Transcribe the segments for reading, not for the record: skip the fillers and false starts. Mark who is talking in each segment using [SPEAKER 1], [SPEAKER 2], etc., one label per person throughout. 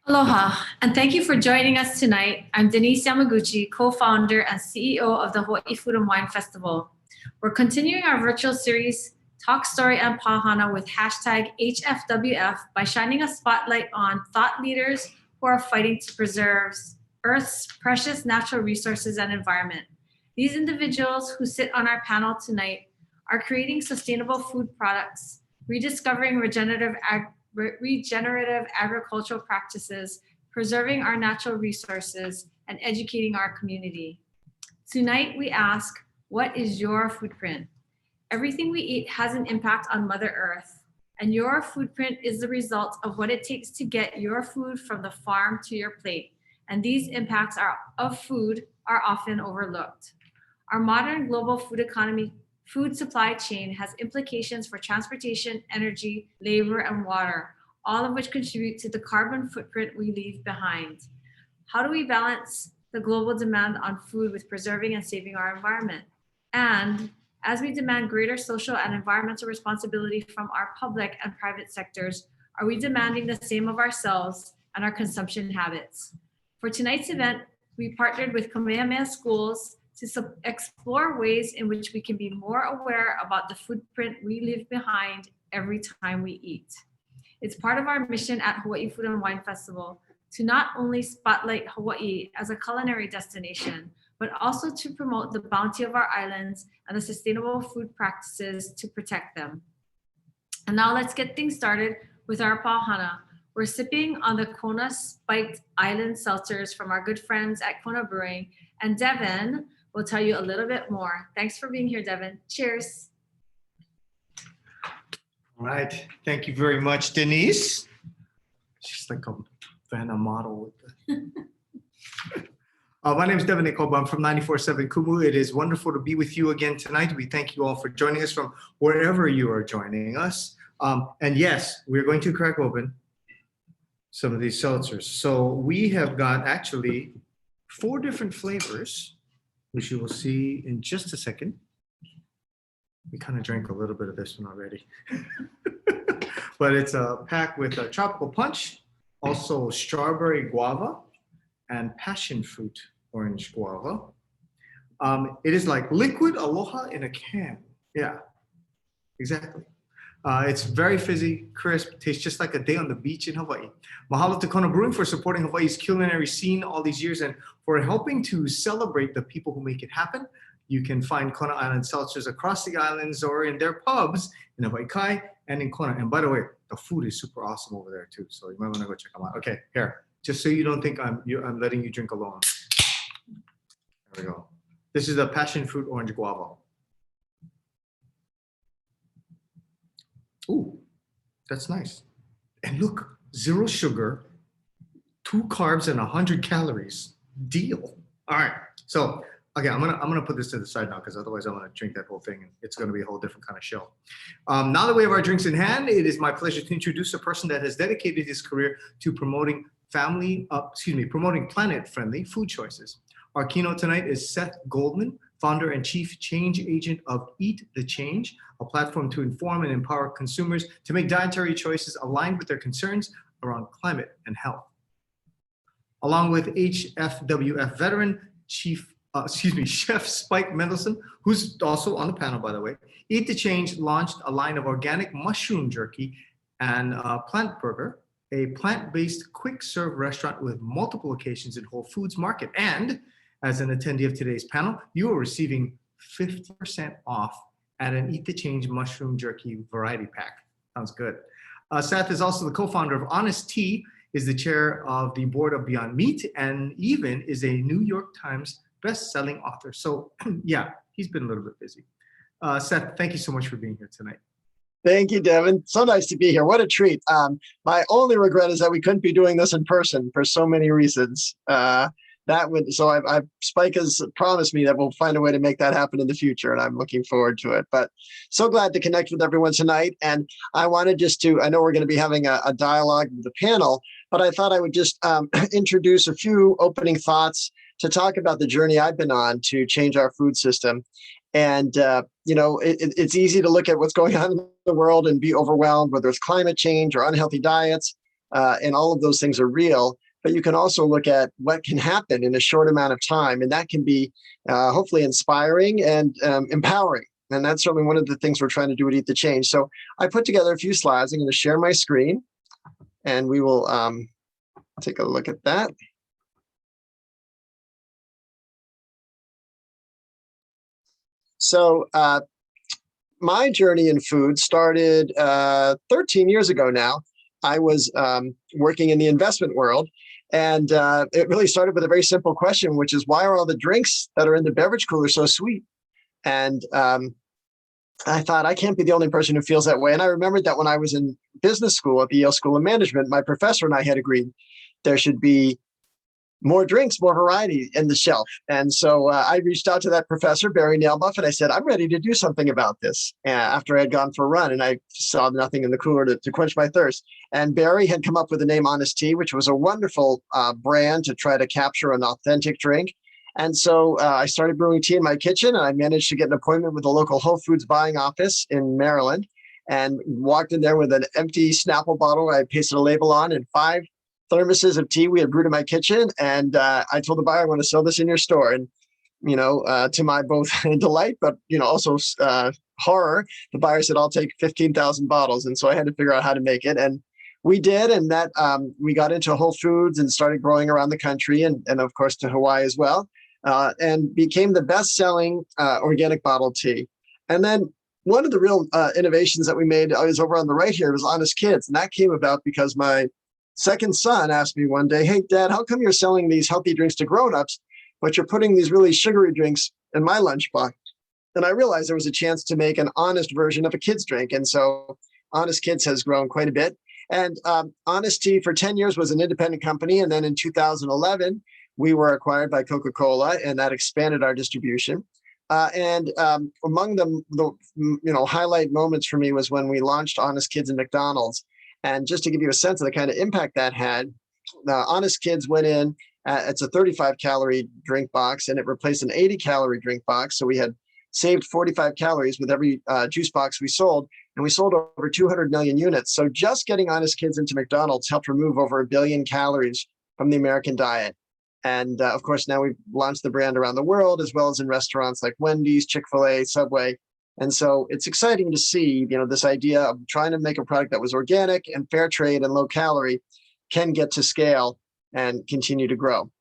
[SPEAKER 1] Aloha, and thank you for joining us tonight. I'm Denise Yamaguchi, co-founder and CEO of the Hawaii Food and Wine Festival. We're continuing our virtual series, Talk Story and Pau Hana with hashtag HFWF by shining a spotlight on thought leaders who are fighting to preserve Earth's precious natural resources and environment. These individuals who sit on our panel tonight are creating sustainable food products, rediscovering regenerative agricultural practices, preserving our natural resources, and educating our community. Tonight, we ask, what is your footprint? Everything we eat has an impact on Mother Earth, and your footprint is the result of what it takes to get your food from the farm to your plate. And these impacts of food are often overlooked. Our modern global food supply chain has implications for transportation, energy, labor, and water, all of which contribute to the carbon footprint we leave behind. How do we balance the global demand on food with preserving and saving our environment? And as we demand greater social and environmental responsibility from our public and private sectors, are we demanding the same of ourselves and our consumption habits? For tonight's event, we partnered with Kamehameha Schools to explore ways in which we can be more aware about the footprint we leave behind every time we eat. It's part of our mission at Hawaii Food and Wine Festival to not only spotlight Hawaii as a culinary destination, but also to promote the bounty of our islands and the sustainable food practices to protect them. And now let's get things started with our Pau Hana. We're sipping on the Kona Spiked Island Seltzers from our good friends at Kona Brewing, and Devin will tell you a little bit more. Thanks for being here, Devin. Cheers.
[SPEAKER 2] All right. Thank you very much, Denise. She's like a Vanna model. My name is Devin Ikoba. I'm from 94.7 Kumu. It is wonderful to be with you again tonight. We thank you all for joining us from wherever you are joining us. And yes, we're going to crack open some of these seltzers. So we have got actually 4 different flavors, which you will see in just a second. We kind of drank a little bit of this one already. But it's a pack with a tropical punch, also strawberry guava, and passion fruit orange guava. It is like liquid aloha in a can. Yeah, exactly. It's very fizzy, crisp, tastes just like a day on the beach in Hawaii. Mahalo to Kona Brewing for supporting Hawaii's culinary scene all these years and for helping to celebrate the people who make it happen. You can find Kona Island seltzers across the islands or in their pubs in Hawaii Kai and in Kona. And by the way, the food is super awesome over there too, so you might want to go check them out. Okay, here, just so you don't think I'm letting you drink alone. There we go. This is the passion fruit orange guava. Ooh, that's nice. And look, 0 sugar, 2 carbs, and 100 calories. Deal. All right. So, okay, I'm gonna put this to the side now because otherwise I'm gonna drink that whole thing and it's gonna be a whole different kind of show. Now that we have our drinks in hand, it is my pleasure to introduce a person that has dedicated his career to promoting planet-friendly food choices. Our keynote tonight is Seth Goldman, founder and chief change agent of Eat the Change, a platform to inform and empower consumers to make dietary choices aligned with their concerns around climate and health. Along with HFWF veteran Chef Spike Mendelson, who's also on the panel, by the way, Eat the Change launched a line of organic mushroom jerky and Plant Burger, a plant-based quick-serve restaurant with multiple locations in Whole Foods Market. And as an attendee of today's panel, you are receiving 50% off at an Eat the Change mushroom jerky variety pack. Sounds good. Seth is also the co-founder of Honest Tea, is the chair of the board of Beyond Meat, and even is a New York Times best-selling author. So yeah, he's been a little bit busy. Seth, thank you so much for being here tonight.
[SPEAKER 3] Thank you, Devin. So nice to be here. What a treat. My only regret is that we couldn't be doing this in person for so many reasons. Spike has promised me that we'll find a way to make that happen in the future, and I'm looking forward to it. But so glad to connect with everyone tonight. And I wanted I know we're going to be having a dialogue with the panel, but I thought I would just introduce a few opening thoughts to talk about the journey I've been on to change our food system. And, it's easy to look at what's going on in the world and be overwhelmed, whether it's climate change or unhealthy diets. and all of those things are real. But you can also look at what can happen in a short amount of time, and that can be hopefully inspiring and empowering. And that's certainly one of the things we're trying to do at Eat the Change. So I put together a few slides. I'm going to share my screen, and we will take a look at that. So my journey in food started 13 years ago now. I was working in the investment world, and it really started with a very simple question, which is, why are all the drinks that are in the beverage cooler so sweet? And I thought, I can't be the only person who feels that way. And I remembered that when I was in business school at the Yale School of Management, my professor and I had agreed there should be more drinks, more variety in the shelf. And so I reached out to that professor, Barry Nailbuff, and I said, I'm ready to do something about this after I had gone for a run and I saw nothing in the cooler to quench my thirst. And Barry had come up with the name Honest Tea, which was a wonderful brand to try to capture an authentic drink. And so I started brewing tea in my kitchen, and I managed to get an appointment with the local Whole Foods buying office in Maryland, and walked in there with an empty Snapple bottle I pasted a label on, and 5 thermoses of tea we had brewed in my kitchen. And I told the buyer, I want to sell this in your store. And, to my both delight, but, also horror, the buyer said, I'll take 15,000 bottles. And so I had to figure out how to make it. And we did. And that we got into Whole Foods and started growing around the country, and of course to Hawaii as well, and became the best-selling organic bottled tea. And then one of the real innovations that we made is over on the right here was Honest Kids. And that came about because my second son asked me one day, hey, Dad, how come you're selling these healthy drinks to grown-ups, but you're putting these really sugary drinks in my lunchbox? And I realized there was a chance to make an honest version of a kid's drink. And so Honest Kids has grown quite a bit. And Honest Tea for 10 years was an independent company. And then in 2011, we were acquired by Coca-Cola, and that expanded our distribution. And among the highlight moments for me was when we launched Honest Kids in McDonald's. And just to give you a sense of the kind of impact that had, Honest Kids went in, it's a 35-calorie drink box, and it replaced an 80-calorie drink box. So we had saved 45 calories with every juice box we sold, and we sold over 200 million units. So just getting Honest Kids into McDonald's helped remove over 1 billion calories from the American diet. And of course, now we've launched the brand around the world, as well as in restaurants like Wendy's, Chick-fil-A, Subway. And so it's exciting to see, this idea of trying to make a product that was organic and fair trade and low calorie can get to scale and continue to grow.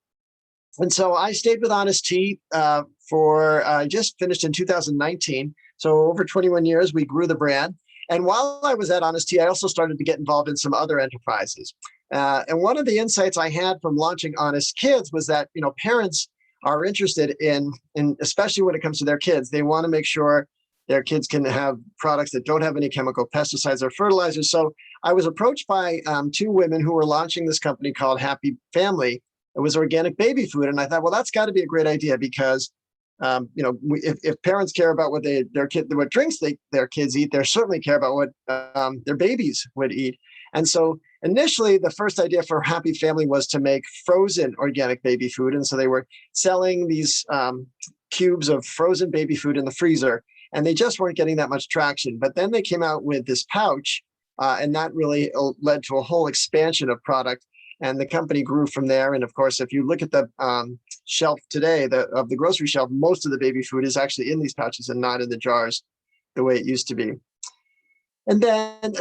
[SPEAKER 3] And so I stayed with Honest Tea I just finished in 2019. So over 21 years, we grew the brand. And while I was at Honest Tea, I also started to get involved in some other enterprises. And one of the insights I had from launching Honest Kids was that, parents are interested in, especially when it comes to their kids, they want to make sure their kids can have products that don't have any chemical pesticides or fertilizers. So I was approached by 2 women who were launching this company called Happy Family. It was organic baby food. And I thought, well, that's got to be a great idea because, if parents care about what what drinks their kids eat, they certainly care about what their babies would eat. And so initially, the first idea for Happy Family was to make frozen organic baby food. And so they were selling these cubes of frozen baby food in the freezer, and they just weren't getting that much traction. But then they came out with this pouch, and that really led to a whole expansion of product. And the company grew from there. And of course, if you look at the shelf today, of the grocery shelf, most of the baby food is actually in these pouches and not in the jars the way it used to be. And then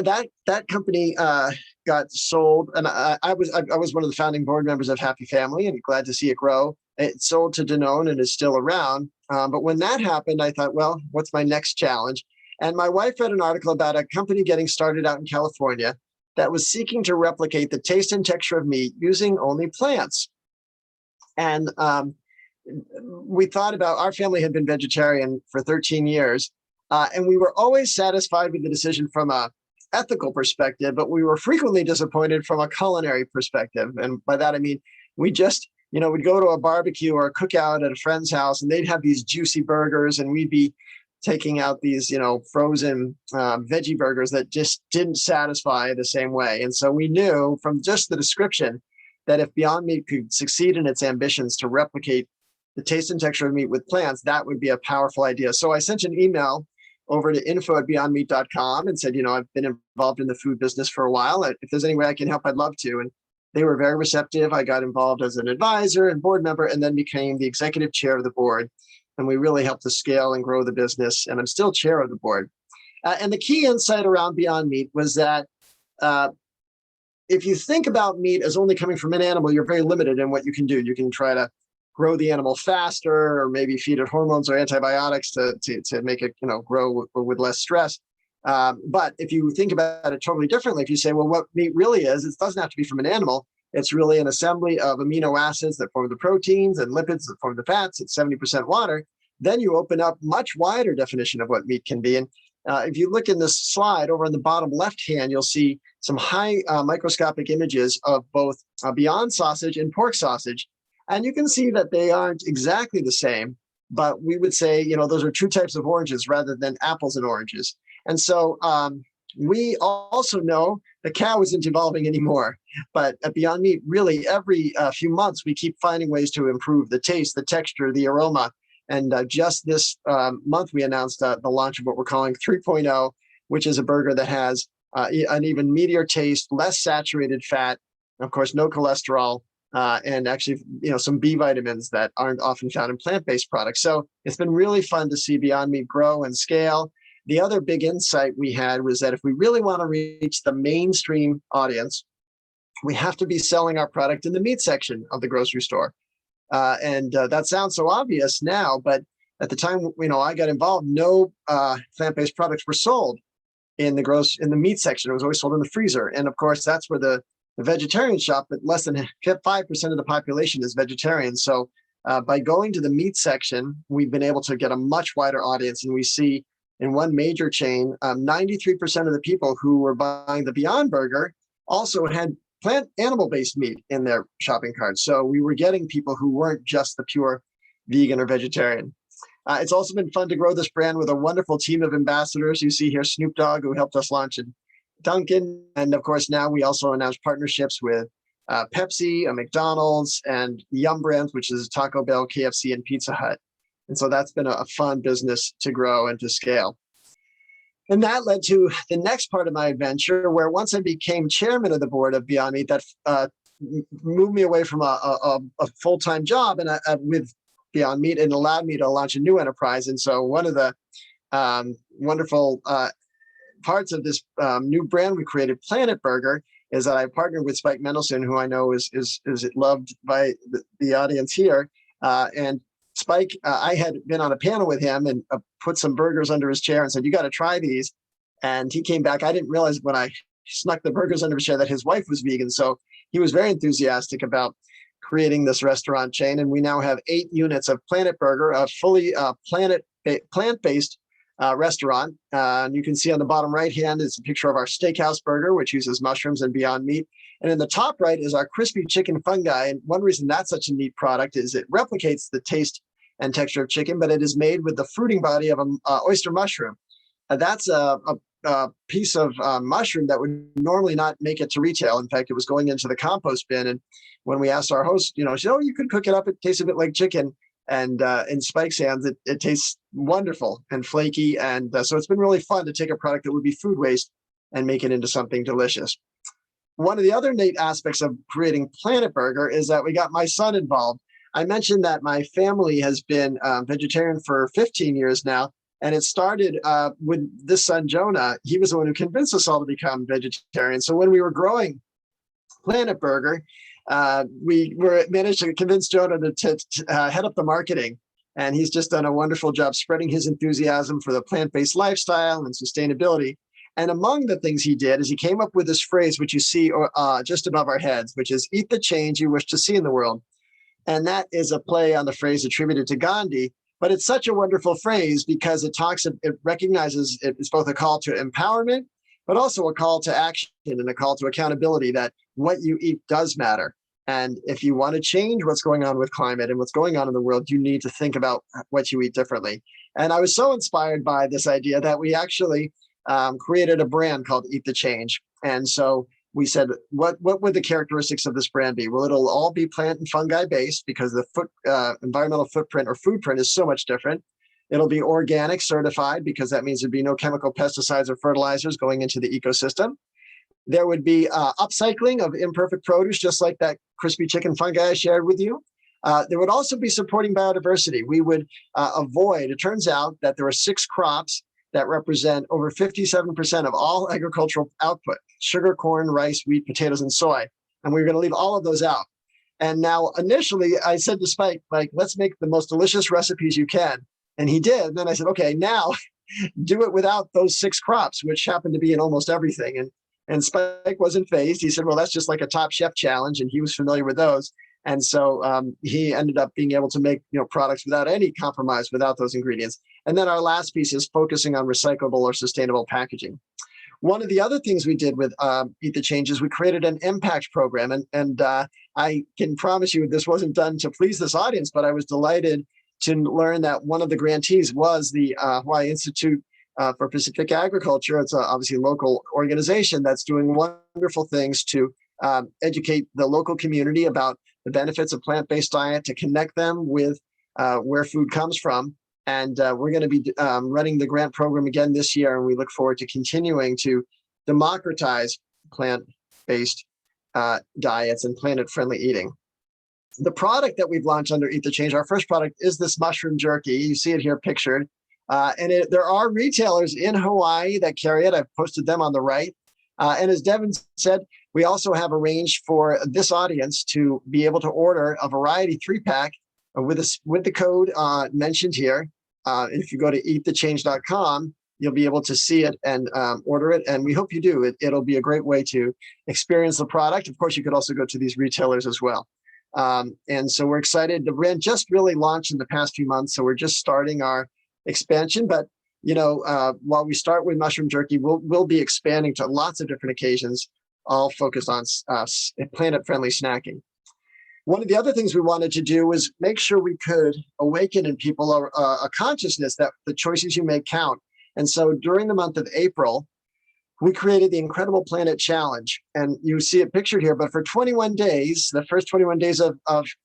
[SPEAKER 3] that company got sold, and I was one of the founding board members of Happy Family, and glad to see it grow. It sold to Danone and is still around. But when that happened, I thought, well, what's my next challenge? And my wife read an article about a company getting started out in California that was seeking to replicate the taste and texture of meat using only plants. And we thought about, our family had been vegetarian for 13 years. And we were always satisfied with the decision from a ethical perspective, but we were frequently disappointed from a culinary perspective. And by that, I mean, we just, we'd go to a barbecue or a cookout at a friend's house, and they'd have these juicy burgers, and we'd be taking out these, frozen veggie burgers that just didn't satisfy the same way. And so we knew from just the description that if Beyond Meat could succeed in its ambitions to replicate the taste and texture of meat with plants, that would be a powerful idea. So I sent an email over to info@beyondmeat.com and said, I've been involved in the food business for a while. If there's any way I can help, I'd love to. And they were very receptive. I got involved as an advisor and board member, and then became the executive chair of the board. And we really helped to scale and grow the business. And I'm still chair of the board. And the key insight around Beyond Meat was that if you think about meat as only coming from an animal, you're very limited in what you can do. You can try to grow the animal faster, or maybe feed it hormones or antibiotics to make it grow with less stress. But if you think about it totally differently, if you say, well, what meat really is, it doesn't have to be from an animal. It's really an assembly of amino acids that form the proteins and lipids that form the fats. It's 70% water. Then you open up much wider definition of what meat can be. And if you look in this slide over in the bottom left hand, you'll see some high microscopic images of both Beyond sausage and pork sausage. And you can see that they aren't exactly the same, but we would say, those are two types of oranges rather than apples and oranges. And so we also know the cow isn't evolving anymore, but at Beyond Meat, really every few months, we keep finding ways to improve the taste, the texture, the aroma. And just this month, we announced the launch of what we're calling 3.0, which is a burger that has an even meatier taste, less saturated fat, of course, no cholesterol, and actually, some B vitamins that aren't often found in plant-based products. So it's been really fun to see Beyond Meat grow and scale. The other big insight we had was that if we really want to reach the mainstream audience, we have to be selling our product in the meat section of the grocery store. And that sounds so obvious now, but at the time, I got involved, no plant-based products were sold in the meat section. It was always sold in the freezer. And of course, that's where the vegetarian shop, but less than 5% of the population is vegetarian. So by going to the meat section, we've been able to get a much wider audience. And we see in one major chain, 93% of the people who were buying the Beyond Burger also had animal-based meat in their shopping carts. So we were getting people who weren't just the pure vegan or vegetarian. It's also been fun to grow this brand with a wonderful team of ambassadors. You see here Snoop Dogg, who helped us launch it, Dunkin'. And of course, now we also announced partnerships with Pepsi, McDonald's, and Yum Brands, which is Taco Bell, KFC, and Pizza Hut. And so that's been a fun business to grow and to scale. And that led to the next part of my adventure, where once I became chairman of the board of Beyond Meat, that moved me away from a full-time job and with Beyond Meat, and allowed me to launch a new enterprise. And so one of the wonderful parts of this new brand we created, Planet Burger, is that I partnered with Spike Mendelsohn, who I know is loved by the audience here. And Spike, I had been on a panel with him and put some burgers under his chair and said, you got to try these. And he came back. I didn't realize when I snuck the burgers under his chair that his wife was vegan. So he was very enthusiastic about creating this restaurant chain. And we now have 8 units of Planet Burger, a fully plant-based restaurant. And you can see on the bottom right hand is a picture of our steakhouse burger, which uses mushrooms and Beyond Meat. And in the top right is our crispy chicken fungi. And one reason that's such a neat product is it replicates the taste and texture of chicken, but it is made with the fruiting body of an oyster mushroom. That's a piece of mushroom that would normally not make it to retail. In fact, it was going into the compost bin. And when we asked our host, she said, oh, you could cook it up. It tastes a bit like chicken. And in Spike's hands, it tastes wonderful and flaky. And so it's been really fun to take a product that would be food waste and make it into something delicious. One of the other neat aspects of creating Planet Burger is that we got my son involved. I mentioned that my family has been vegetarian for 15 years now, and it started with this son, Jonah. He was the one who convinced us all to become vegetarian. So when we were growing Planet Burger, we managed to convince Jonah to head up the marketing. And he's just done a wonderful job spreading his enthusiasm for the plant-based lifestyle and sustainability. And among the things he did is he came up with this phrase, which you see just above our heads, which is "eat the change you wish to see in the world." And that is a play on the phrase attributed to Gandhi. But it's such a wonderful phrase because it recognizes it's both a call to empowerment, but also a call to action and a call to accountability, that what you eat does matter. And if you want to change what's going on with climate and what's going on in the world, you need to think about what you eat differently. And I was so inspired by this idea that we actually created a brand called Eat the Change. And so we said, what would the characteristics of this brand be? Well, it'll all be plant and fungi based because the environmental footprint or food print is so much different. It'll be organic certified because that means there'd be no chemical pesticides or fertilizers going into the ecosystem. There would be upcycling of imperfect produce, just like that crispy chicken fungi I shared with you. There would also be supporting biodiversity. We would avoid, it turns out that there are 6 crops that represent over 57% of all agricultural output: sugar, corn, rice, wheat, potatoes, and soy. And we're going to leave all of those out. And now, initially, I said to Spike, like, let's make the most delicious recipes you can. And he did. And then I said, okay, now do it without those 6 crops, which happen to be in almost everything. And Spike wasn't phased. He said, well, that's just like a Top Chef challenge. And he was familiar with those. And so he ended up being able to make products without any compromise, without those ingredients. And then our last piece is focusing on recyclable or sustainable packaging. One of the other things we did with Eat the Change is we created an impact program. And I can promise you this wasn't done to please this audience, but I was delighted to learn that one of the grantees was the Hawaii Institute for Pacific Agriculture. It's obviously a local organization that's doing wonderful things to educate the local community about the benefits of plant-based diet, to connect them with where food comes from. And we're going to be running the grant program again this year, and we look forward to continuing to democratize plant-based diets and planet-friendly eating. The product that we've launched under Eat the Change, our first product, is this mushroom jerky. You see it here pictured. There are retailers in Hawaii that carry it. I've posted them on the right. And as Devin said, we also have arranged for this audience to be able to order a variety 3-pack with the code mentioned here. If you go to eatthechange.com, you'll be able to see it and order it. And we hope you do. It'll be a great way to experience the product. Of course, you could also go to these retailers as well. And so we're excited. The brand just really launched in the past few months, so we're just starting our expansion. But while we start with mushroom jerky, we'll be expanding to lots of different occasions, all focused on planet-friendly snacking. One of the other things we wanted to do was make sure we could awaken in people a consciousness that the choices you make count. And so during the month of April, we created the Incredible Planet Challenge. And you see it pictured here, but for 21 days, the first 21 days of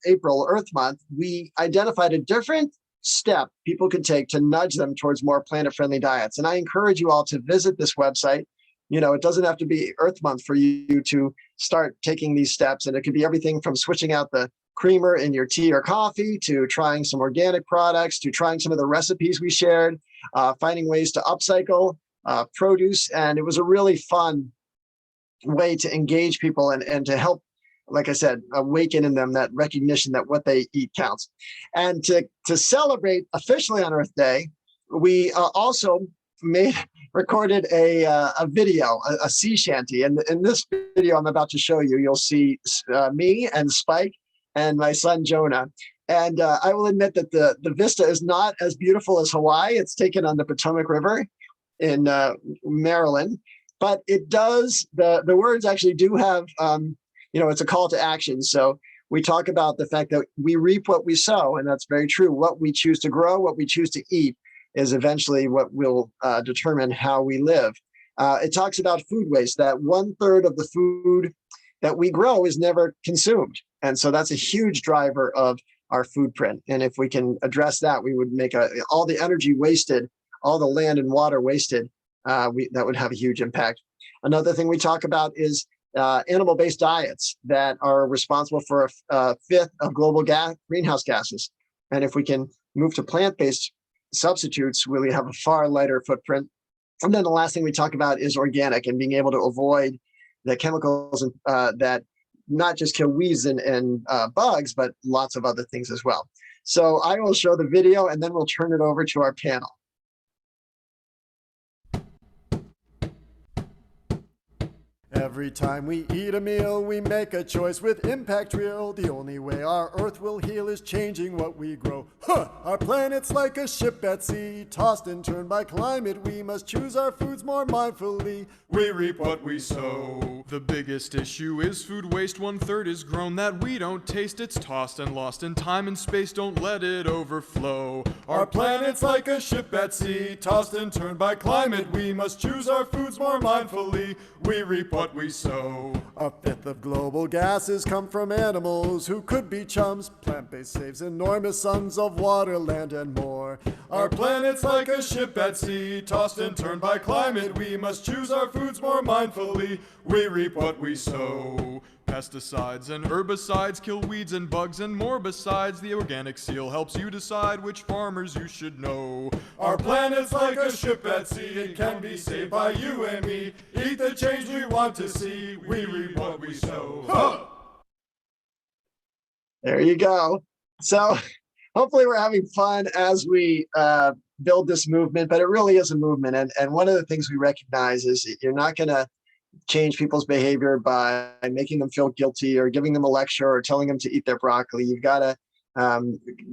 [SPEAKER 3] April, Earth Month, we identified a different step people could take to nudge them towards more planet-friendly diets. And I encourage you all to visit this website. It doesn't have to be Earth Month for you to start taking these steps. And it could be everything from switching out the creamer in your tea or coffee, to trying some organic products, to trying some of the recipes we shared, finding ways to upcycle produce. And it was a really fun way to engage people and to help, like I said, awaken in them that recognition that what they eat counts. And to celebrate officially on Earth Day, we also recorded a video, a sea shanty. And in this video I'm about to show you, you'll see me and Spike and my son Jonah. And I will admit that the vista is not as beautiful as Hawaii. It's taken on the Potomac River in Maryland, but it does, the words actually do have, it's a call to action. So we talk about the fact that we reap what we sow, and that's very true. What we choose to grow, what we choose to eat, is eventually what will determine how we live. It talks about food waste, that 1/3 of the food that we grow is never consumed. And so that's a huge driver of our food print. And if we can address that, we would make all the energy wasted, all the land and water wasted, that would have a huge impact. Another thing we talk about is animal-based diets that are responsible for a fifth of global greenhouse gases. And if we can move to plant-based substitutes, we'll have a far lighter footprint. And then the last thing we talk about is organic, and being able to avoid the chemicals that not just kill weeds and bugs, but lots of other things as well. So I will show the video, and then we'll turn it over to our panel.
[SPEAKER 4] Every time we eat a meal, we make a choice with impact real. The only way our earth will heal is changing what we grow. Our planet's like a ship at sea, tossed and turned by climate. We must choose our foods more mindfully.
[SPEAKER 5] We reap what we sow. The biggest issue is food waste. 1/3 is grown that we don't taste. It's tossed and lost in time and space. Don't let it overflow.
[SPEAKER 4] Our planet's like a ship at sea, tossed and turned by climate. We must choose our foods more mindfully. We reap what we sow. A fifth of global gases come from animals who could be chums. Plant-based saves enormous sums of water, land, and more.
[SPEAKER 5] Our planet's like a ship at sea, tossed and turned by climate. We must choose our foods more mindfully. We reap what we sow. Pesticides and herbicides kill weeds and bugs and more besides. The organic seal helps you decide which farmers you should know. Our planet's like a ship at sea, it can be saved by you and me. Eat the change we want to see, we reap what we sow. Huh!
[SPEAKER 3] There you go. So hopefully we're having fun as we build this movement, but it really is a movement. And one of the things we recognize is you're not going to change people's behavior by making them feel guilty or giving them a lecture or telling them to eat their broccoli. You've got to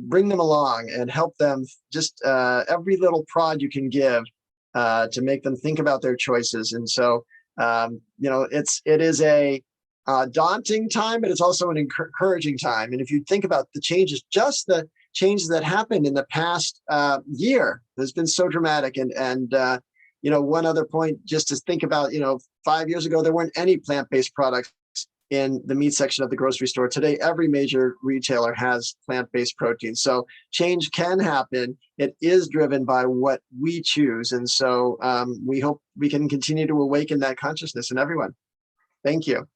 [SPEAKER 3] bring them along and help them, just every little prod you can give to make them think about their choices. And so, it is a daunting time, but it's also an encouraging time. And if you think about the changes, just the changes that happened in the past year, has been so dramatic. And one other point, just to think about, 5 years ago, there weren't any plant-based products in the meat section of the grocery store. Today, every major retailer has plant-based protein. So change can happen. It is driven by what we choose. And so we hope we can continue to awaken that consciousness in everyone. Thank you.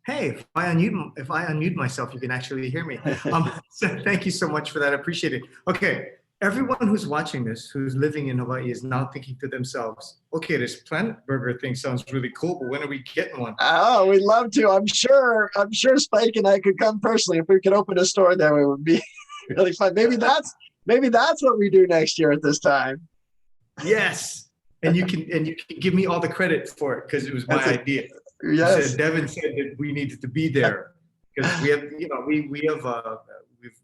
[SPEAKER 2] Hey, if I unmute myself, you can actually hear me. So thank you so much for that. I appreciate it. Okay, everyone who's watching this, who's living in Hawaii, is now thinking to themselves, okay, this Planet Burger thing sounds really cool, but when are we getting one?
[SPEAKER 3] Oh, we'd love to. I'm sure Spike and I could come personally. If we could open a store there, it would be really fun. Maybe that's what we do next year at this time.
[SPEAKER 2] Yes, and you can give me all the credit for it because it was my idea.
[SPEAKER 3] Yes.
[SPEAKER 2] Devin said that we needed to be there because we have,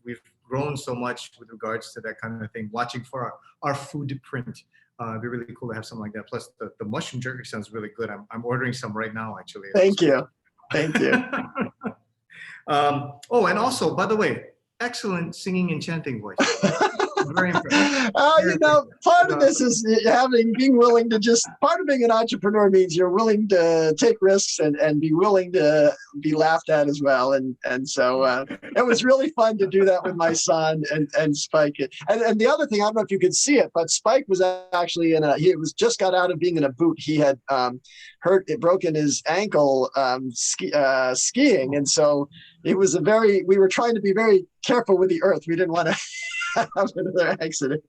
[SPEAKER 2] we've grown so much with regards to that kind of thing. Watching for our food print, it'd be really cool to have something like that. Plus, the mushroom jerky sounds really good. I'm ordering some right now, actually.
[SPEAKER 3] Thank you.
[SPEAKER 2] And also, by the way, excellent singing and chanting voice. Very impressive.
[SPEAKER 3] Part of this is being willing to part of being an entrepreneur means you're willing to take risks and be willing to be laughed at as well. And so it was really fun to do that with my son and Spike. And the other thing, I don't know if you could see it, but Spike was actually just got out of being in a boot. He had broken his ankle skiing. And so it was we were trying to be very careful with the earth. We didn't want to have another accident.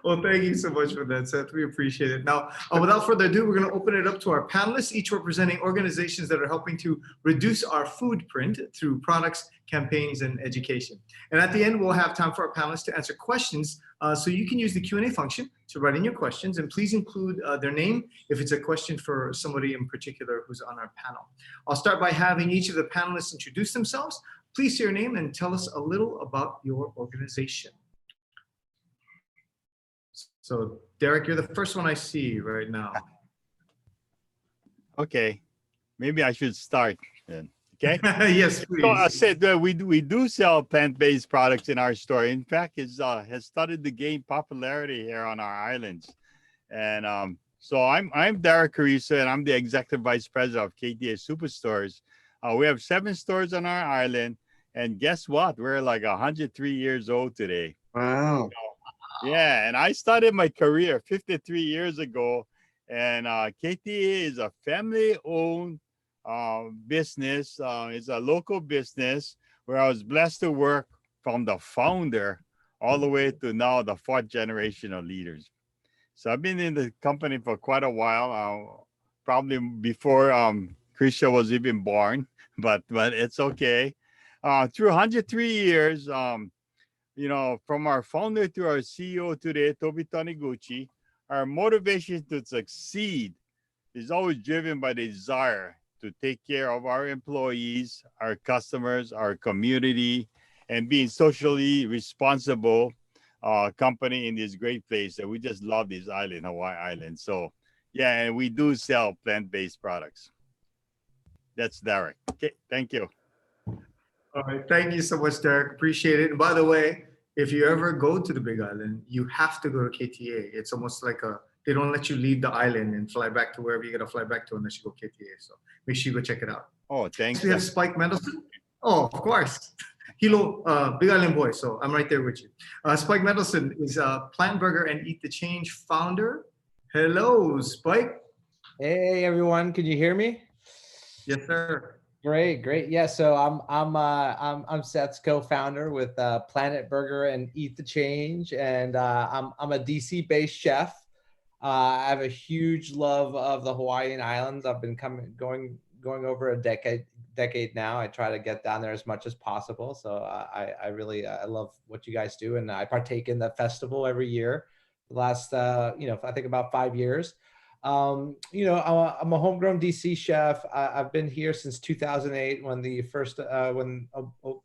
[SPEAKER 2] Well, thank you so much for that, Seth. We appreciate it. Now, without further ado, we're going to open it up to our panelists, each representing organizations that are helping to reduce our food print through products, campaigns, and education. And at the end, we'll have time for our panelists to answer questions. So you can use the Q&A function to write in your questions, and please include their name if it's a question for somebody in particular who's on our panel. I'll start by having each of the panelists introduce themselves. Please say your name and tell us a little about your organization. So, Derek, you're the first one I see right now.
[SPEAKER 6] Okay, maybe I should start then. Okay.
[SPEAKER 2] Yes, please.
[SPEAKER 6] So I said we do sell plant-based products in our store. In fact, it has started to gain popularity here on our islands. And so I'm Derek Carissa, and I'm the executive vice president of KTA Superstores. We have 7 stores on our island, and guess what? We're like 103 years old today.
[SPEAKER 3] Wow.
[SPEAKER 6] Yeah, and I started my career 53 years ago, and KTA is a family-owned business. It's a local business where I was blessed to work from the founder all the way to now the 4th generation of leaders. So I've been in the company for quite a while, probably before Krisha was even born, but it's okay. Through 103 years, from our founder to our CEO today, Tobi Taniguchi, our motivation to succeed is always driven by the desire to take care of our employees, our customers, our community, and being socially responsible company in this great place that we just love this island, Hawaii Island. So, yeah, and we do sell plant-based products. That's Derek. Okay, thank you.
[SPEAKER 2] All right, thank you so much, Derek. Appreciate it. And by the way, if you ever go to the Big Island, you have to go to KTA. It's almost like they don't let you leave the island and fly back to wherever you gotta fly back to unless you go KTA. So make sure you go check it out.
[SPEAKER 6] Oh, thanks.
[SPEAKER 2] We have Spike Mendelson. Oh, of course. Hilo, Big Island boy. So I'm right there with you. Spike Mendelson is Plant Burger and Eat the Change founder. Hello, Spike.
[SPEAKER 7] Hey everyone, can you hear me?
[SPEAKER 2] Yes, sir.
[SPEAKER 7] Great. Yeah, so I'm Seth's co-founder with Planet Burger and Eat the Change, and I'm a DC-based chef. I have a huge love of the Hawaiian Islands. I've been going over a decade now. I try to get down there as much as possible. So I really love what you guys do, and I partake in the festival every year. The last I think about 5 years. I'm a homegrown DC chef. I've been here since 2008 when the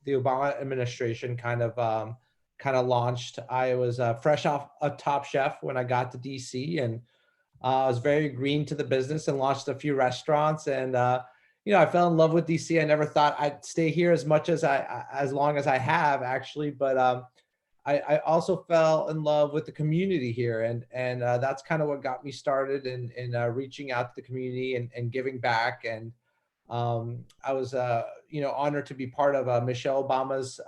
[SPEAKER 7] Obama administration kind of launched. I was fresh off a Top Chef when I got to DC, and I was very green to the business and launched a few restaurants. And I fell in love with DC. I never thought I'd stay here as long as I have actually, but I also fell in love with the community here, and that's kind of what got me started in reaching out to the community and giving back. And I was honored to be part of Michelle Obama's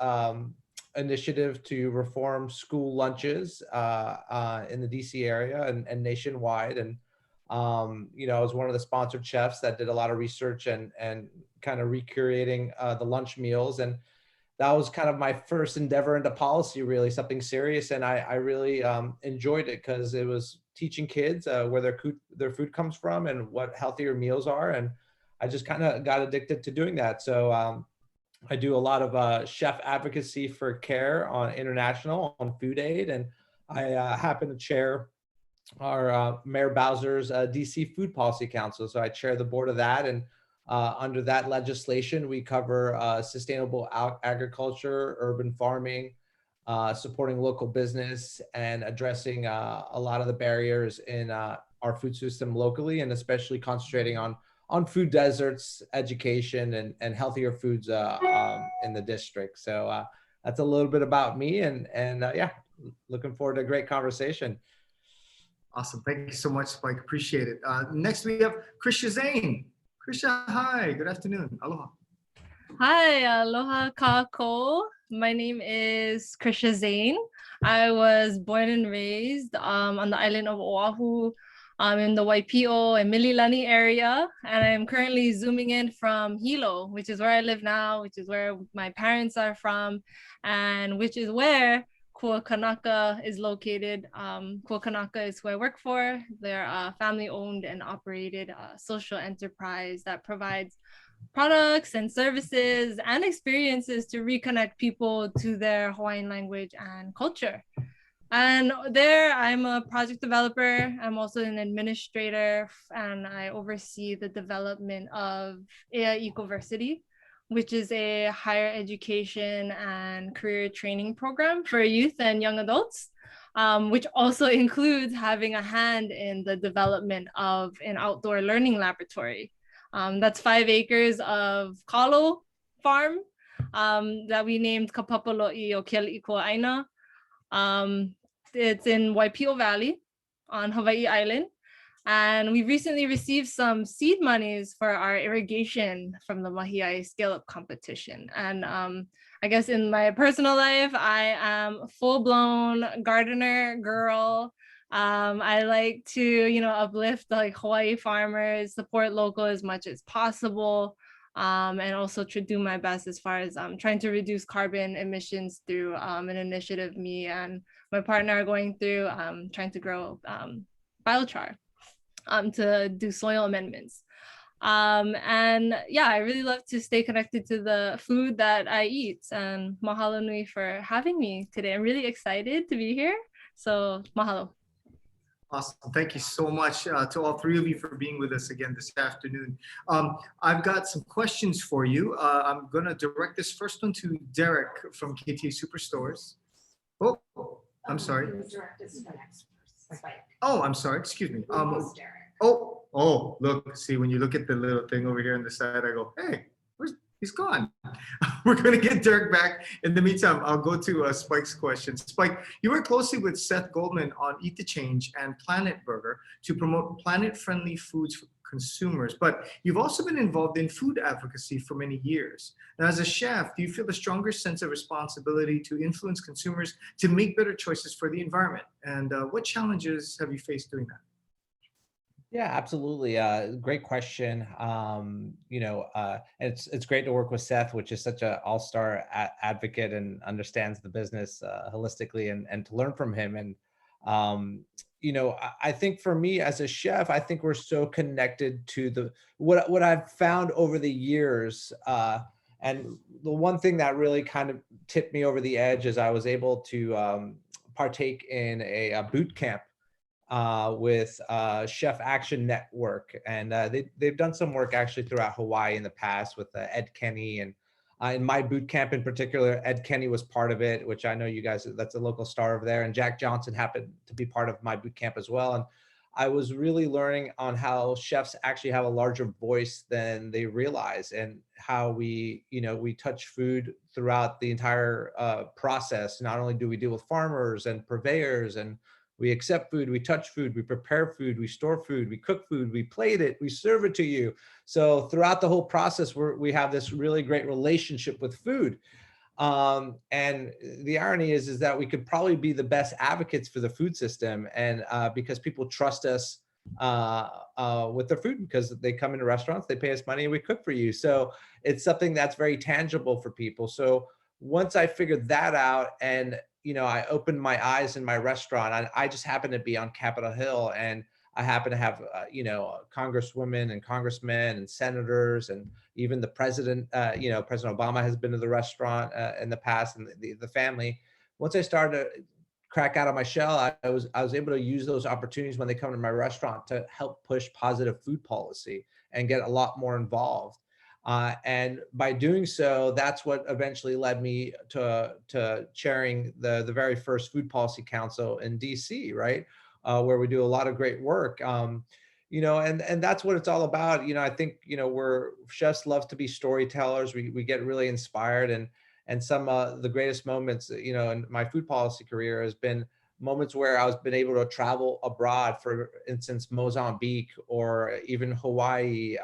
[SPEAKER 7] initiative to reform school lunches in the DC area and nationwide. And I was one of the sponsored chefs that did a lot of research and kind of recreating the lunch meals. And that was kind of my first endeavor into policy, really something serious. And I really enjoyed it because it was teaching kids where their food comes from and what healthier meals are. And I just kind of got addicted to doing that. So I do a lot of chef advocacy for CARE on international on Food Aid. And I happen to chair our Mayor Bowser's DC Food Policy Council. So I chair the board of that. And under that legislation, we cover sustainable agriculture, urban farming, supporting local business, and addressing a lot of the barriers in our food system locally, and especially concentrating on food deserts, education, and healthier foods in the district. So that's a little bit about me, and looking forward to a great conversation.
[SPEAKER 2] Awesome. Thank you so much, Spike. Appreciate it. Next, we have Krisha Zane. Krisha, hi. Good afternoon. Aloha.
[SPEAKER 8] Hi, aloha kako. My name is Krisha Zane. I was born and raised on the island of Oahu, in the Waipio and Mililani area. And I'm currently zooming in from Hilo, which is where I live now, which is where my parents are from, and which is where Ku-A-Kanaka is located. Ku-A-Kanaka is who I work for. They're a family-owned and operated social enterprise that provides products and services and experiences to reconnect people to their Hawaiian language and culture. And there, I'm a project developer. I'm also an administrator, and I oversee the development of Ea Ecoversity, which is a higher education and career training program for youth and young adults, which also includes having a hand in the development of an outdoor learning laboratory. That's 5 acres of kalo farm that we named Kapapalo'i o Keali'i Kua'aina. It's in Waipio Valley on Hawaii Island. And we recently received some seed monies for our irrigation from the Mahiai scale-up competition. And I guess in my personal life, I am a full-blown gardener girl. I like to, uplift like Hawaii farmers, support local as much as possible, and also to do my best as far as trying to reduce carbon emissions through an initiative me and my partner are going through, trying to grow biochar. To do soil amendments. And yeah, I really love to stay connected to the food that I eat. And mahalo nui for having me today. I'm really excited to be here. So mahalo.
[SPEAKER 2] Awesome. Thank you so much to all 3 of you for being with us again this afternoon. I've got some questions for you. I'm going to direct this first one to Derek from KTA Superstores. Oh, I'm sorry. Oh, I'm sorry. Excuse me. Oh, look, see, when you look at the little thing over here on the side, I go, hey, He's gone. We're going to get Derek back. In the meantime, I'll go to Spike's question. Spike, you work closely with Seth Goldman on Eat the Change and Planet Burger to promote planet-friendly foods for consumers, but you've also been involved in food advocacy for many years. Now, as a chef, do you feel a stronger sense of responsibility to influence consumers to make better choices for the environment? And what challenges have you faced doing that?
[SPEAKER 7] Yeah, absolutely. Great question. It's great to work with Seth, which is such an all-star advocate and understands the business holistically, and to learn from him. And I think for me as a chef, I think we're so connected to what I've found over the years. And the one thing that really kind of tipped me over the edge is I was able to partake in a boot camp with Chef Action Network, and they've done some work actually throughout Hawaii in the past with Ed Kenny, and in my boot camp in particular, Ed Kenny was part of it, which I know you guys, that's a local star over there, and Jack Johnson happened to be part of my boot camp as well. And I was really learning on how chefs actually have a larger voice than they realize, and how we touch food throughout the entire process. Not only do we deal with farmers and purveyors, and we accept food, we touch food, we prepare food, we store food, we cook food, we plate it, we serve it to you. So throughout the whole process, we have this really great relationship with food. And the irony is that we could probably be the best advocates for the food system, and because people trust us with their food, because they come into restaurants, they pay us money, and we cook for you. So it's something that's very tangible for people. So once I figured that out, and I opened my eyes in my restaurant. I just happened to be on Capitol Hill, and I happen to have, congresswomen and congressmen and senators, and even the president, President Obama has been to the restaurant in the past, and the family. Once I started to crack out of my shell, I was able to use those opportunities when they come to my restaurant to help push positive food policy and get a lot more involved. And by doing so, that's what eventually led me to chairing the very first Food Policy Council in DC, right? Where we do a lot of great work. And that's what it's all about. I think, chefs love to be storytellers. We get really inspired, and some of the greatest moments, in my food policy career has been moments where I was been able to travel abroad, for instance, Mozambique or even Hawaii,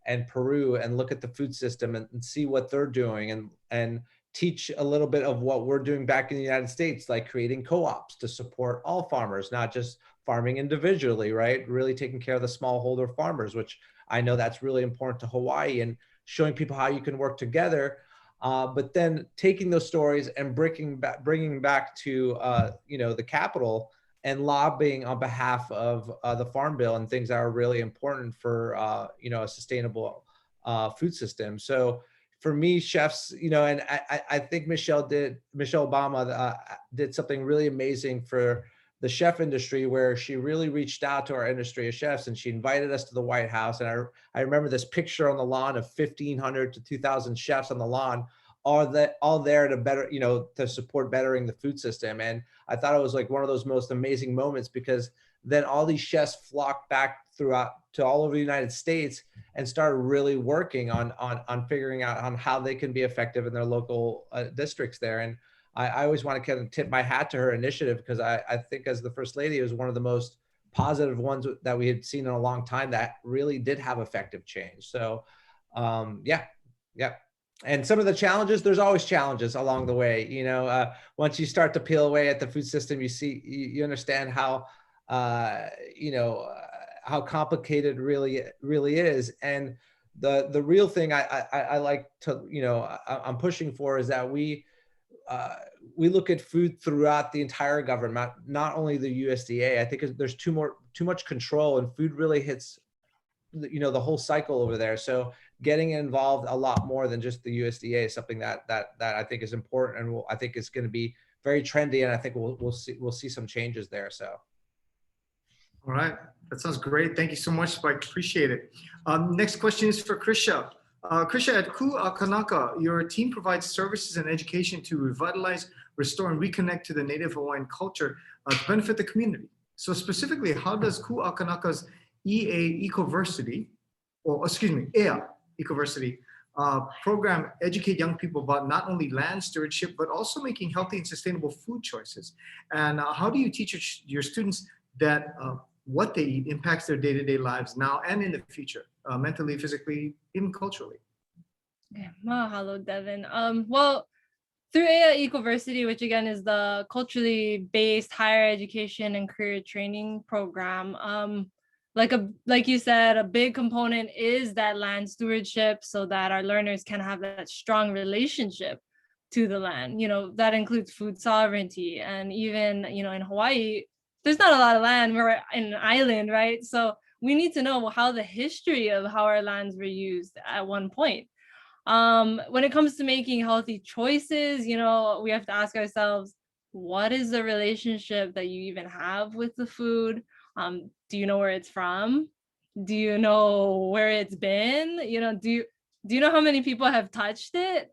[SPEAKER 7] and Peru, and look at the food system and see what they're doing, and teach a little bit of what we're doing back in the United States, like creating co-ops to support all farmers, not just farming individually, right? Really taking care of the smallholder farmers, which I know that's really important to Hawaii, and showing people how you can work together. But then taking those stories and bringing back to the Capitol, and lobbying on behalf of the Farm Bill and things that are really important for a sustainable food system. So for me, chefs, and I think Michelle Obama did something really amazing for the chef industry, where she really reached out to our industry of chefs, and she invited us to the White House. And I remember this picture on the lawn of 1,500 to 2,000 chefs on the lawn, all there to better, to support bettering the food system. And I thought it was like one of those most amazing moments, because then all these chefs flocked back throughout to all over the United States and started really working on figuring out on how they can be effective in their local districts there. And I always want to kind of tip my hat to her initiative, because I think as the First Lady, it was one of the most positive ones that we had seen in a long time that really did have effective change. So yeah. And some of the challenges, there's always challenges along the way. Once you start to peel away at the food system, you understand how, how complicated really is. And the real thing I like to, I'm pushing for is that we look at food throughout the entire government, not only the USDA. I think there's too much control, and food really hits the whole cycle over there. So getting involved a lot more than just the USDA is something that I think is important, and I think it's going to be very trendy, and I think we'll see some changes there. So.
[SPEAKER 2] All right, that sounds great. Thank you so much, Spike. Appreciate it. Next question is for Krisha. Krisha, at Ku-A-Kanaka, your team provides services and education to revitalize, restore, and reconnect to the native Hawaiian culture to benefit the community. So specifically, how does Ku-A-Kanaka's EA Ecoversity, EA Ecoversity, program educate young people about not only land stewardship, but also making healthy and sustainable food choices. And how do you teach your students that what they eat impacts their day-to-day lives now and in the future, mentally, physically, even culturally?
[SPEAKER 8] Okay, mahalo, Devin. Well, through AI Ecoversity, which again is the culturally based higher education and career training program, like you said, a big component is that land stewardship, so that our learners can have that strong relationship to the land. That includes food sovereignty, and even in Hawaii, there's not a lot of land. We're in an island, right? So we need to know how the history of how our lands were used at one point. When it comes to making healthy choices, we have to ask ourselves, what is the relationship that you even have with the food? Do you know where it's from? Do you know where it's been? Do you know how many people have touched it?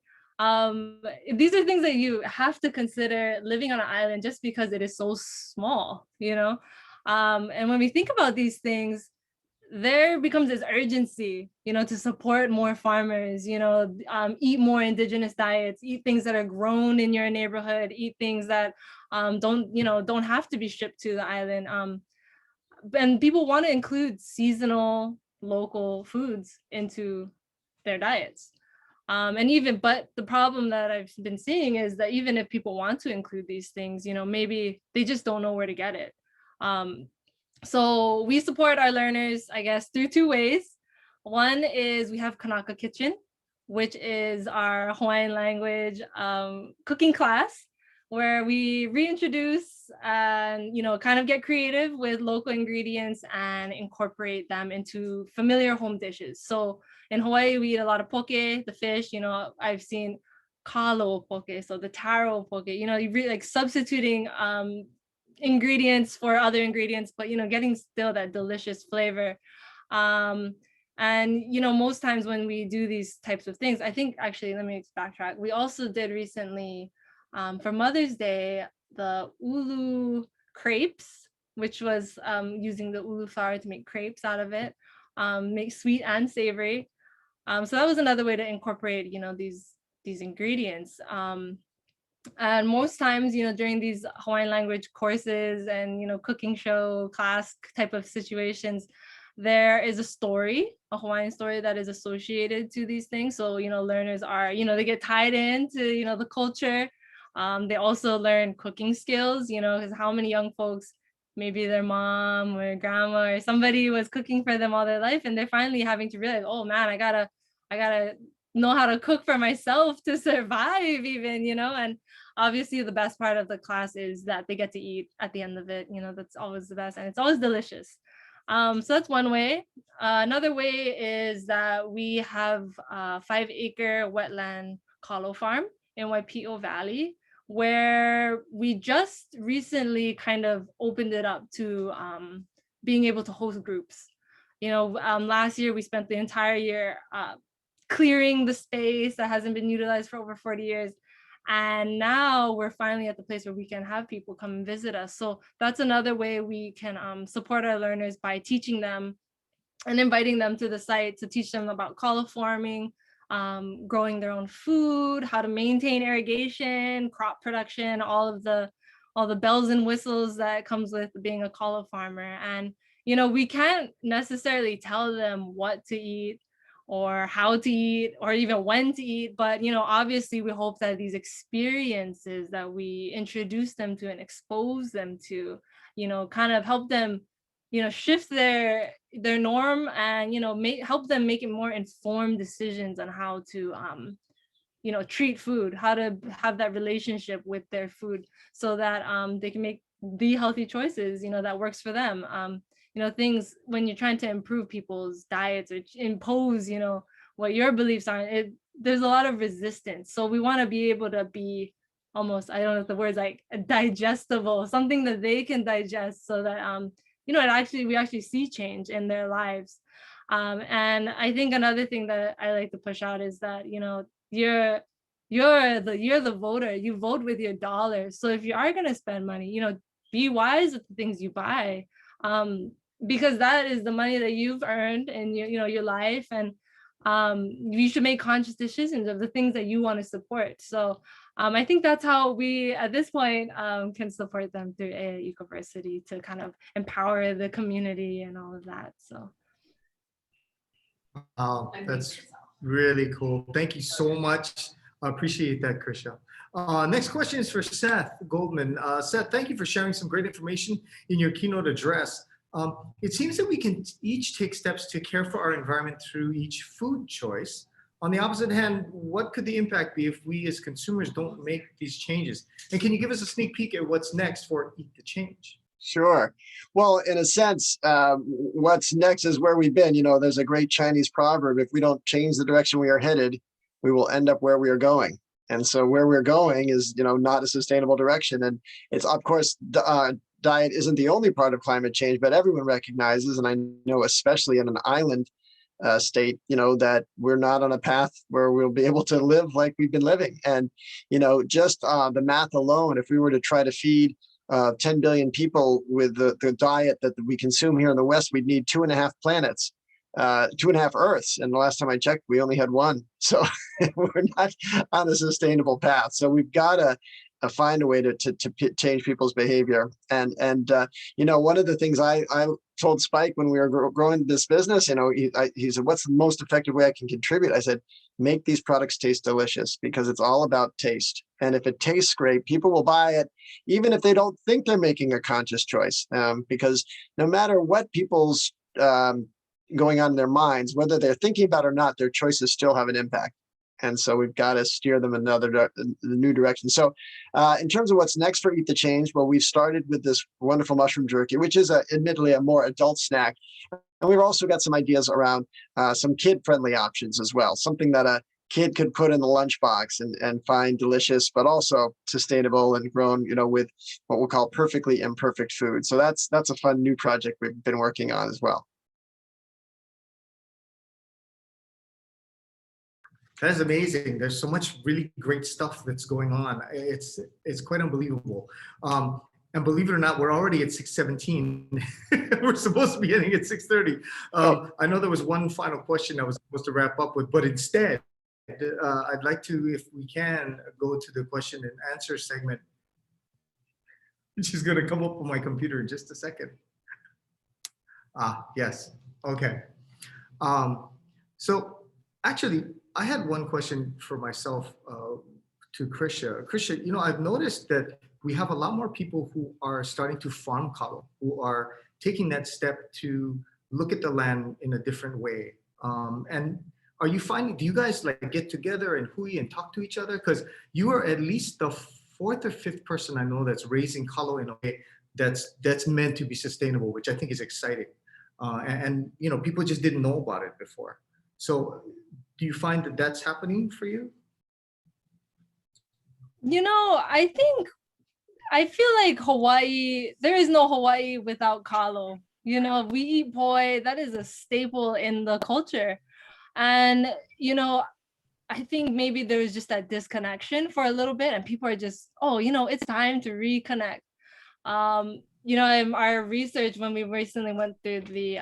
[SPEAKER 8] These are things that you have to consider living on an island just because it is so small, and when we think about these things, there becomes this urgency, to support more farmers, eat more indigenous diets, eat things that are grown in your neighborhood, eat things that don't have to be shipped to the island. And people want to include seasonal local foods into their diets. But the problem that I've been seeing is that even if people want to include these things, maybe they just don't know where to get it. So we support our learners, I guess, through two ways. One is we have Kanaka Kitchen, which is our Hawaiian language cooking class, where we reintroduce and kind of get creative with local ingredients and incorporate them into familiar home dishes. So in Hawaii, we eat a lot of poke, the fish. I've seen kalo poke, so the taro poke. You really like substituting ingredients for other ingredients, but getting still that delicious flavor. And most times when we do these types of things, I think actually, let me backtrack. We also did recently for Mother's Day the ulu crepes, which was using the ulu flour to make crepes out of it, make sweet and savory. So that was another way to incorporate these ingredients. And most times, during these Hawaiian language courses and, cooking show class type of situations, there is a story, a Hawaiian story that is associated to these things. So, learners are, they get tied into, the culture. They also learn cooking skills, because how many young folks, maybe their mom or grandma or somebody was cooking for them all their life, and they're finally having to realize, oh man, I gotta know how to cook for myself to survive even, and obviously the best part of the class is that they get to eat at the end of it. That's always the best, and it's always delicious. So that's one way. Another way is that we have a 5-acre wetland kalo farm in Waipio Valley, where we just recently kind of opened it up to being able to host groups. Last year we spent the entire year clearing the space that hasn't been utilized for over 40 years. And now we're finally at the place where we can have people come and visit us. So that's another way we can support our learners, by teaching them and inviting them to the site to teach them about kalo farming, growing their own food, how to maintain irrigation, crop production, all the bells and whistles that comes with being a kalo farmer. And we can't necessarily tell them what to eat or how to eat or even when to eat, but obviously we hope that these experiences that we introduce them to and expose them to, kind of help them shift their norm and help them make more informed decisions on how to treat food, how to have that relationship with their food, so that they can make the healthy choices that works for them. Things when you're trying to improve people's diets or impose what your beliefs are, there's a lot of resistance. So we want to be able to be almost, I don't know if the word's like digestible, something that they can digest, so that we actually see change in their lives. And I think another thing that I like to push out is that you're the voter. You vote with your dollars. So if you are going to spend money, be wise with the things you buy, because that is the money that you've earned in your life. And you should make conscious decisions of the things that you want to support. So I think that's how we, at this point, can support them through Ecoversity to kind of empower the community and all of that. So.
[SPEAKER 2] That's really cool. Thank you so much. I appreciate that, Krisha. Next question is for Seth Goldman. Seth, thank you for sharing some great information in your keynote address. It seems that we can each take steps to care for our environment through each food choice. On the opposite hand, what could the impact be if we as consumers don't make these changes? And can you give us a sneak peek at what's next for Eat the Change?
[SPEAKER 3] Sure. Well, in a sense, what's next is where we've been. You know, there's a great Chinese proverb: if we don't change the direction we are headed, we will end up where we are going. And so where we're going is, you know, not a sustainable direction. And it's, of course, diet isn't the only part of climate change, but everyone recognizes, and I know especially in an island state, you know, that we're not on a path where we'll be able to live like we've been living. And, you know, just the math alone, if we were to try to feed 10 billion people with the diet that we consume here in the West, we'd need 2.5 planets, 2.5 Earths. And the last time I checked, we only had one. So we're not on a sustainable path. So we've got to find a way to change people's behavior. And you know, one of the things I told Spike when we were growing this business, you know, he said, what's the most effective way I can contribute? I said, make these products taste delicious, because it's all about taste. And if it tastes great, people will buy it, even if they don't think they're making a conscious choice. Because no matter what people's going on in their minds, whether they're thinking about it or not, their choices still have an impact. And so we've got to steer them in another new direction. So in terms of what's next for Eat the Change, well, we've started with this wonderful mushroom jerky, which is admittedly a more adult snack. And we've also got some ideas around some kid-friendly options as well, something that a kid could put in the lunchbox and find delicious, but also sustainable and grown, you know, with what we'll call perfectly imperfect food. So that's a fun new project we've been working on as well.
[SPEAKER 2] That is amazing. There's so much really great stuff that's going on. It's quite unbelievable. And believe it or not, we're already at 6:17. We're supposed to be ending at 6:30. I know there was one final question I was supposed to wrap up with, but instead, I'd like to, if we can, go to the question and answer segment, which is going to come up on my computer in just a second. Yes. Okay. So actually, I had one question for myself to Krisha. Krisha, you know, I've noticed that we have a lot more people who are starting to farm kalo, who are taking that step to look at the land in a different way. And are you finding, do you guys like get together and hui and talk to each other? Because you are at least the 4th or 5th person I know that's raising kalo in a way that's meant to be sustainable, which I think is exciting. And you know, people just didn't know about it before. So do you find that that's happening for you?
[SPEAKER 8] You know, I feel like Hawaii, there is no Hawaii without kalo. You know, we eat poi, that is a staple in the culture. And, you know, I think maybe there was just that disconnection for a little bit, and people are just, oh, you know, it's time to reconnect. You know, in our research, when we recently went through the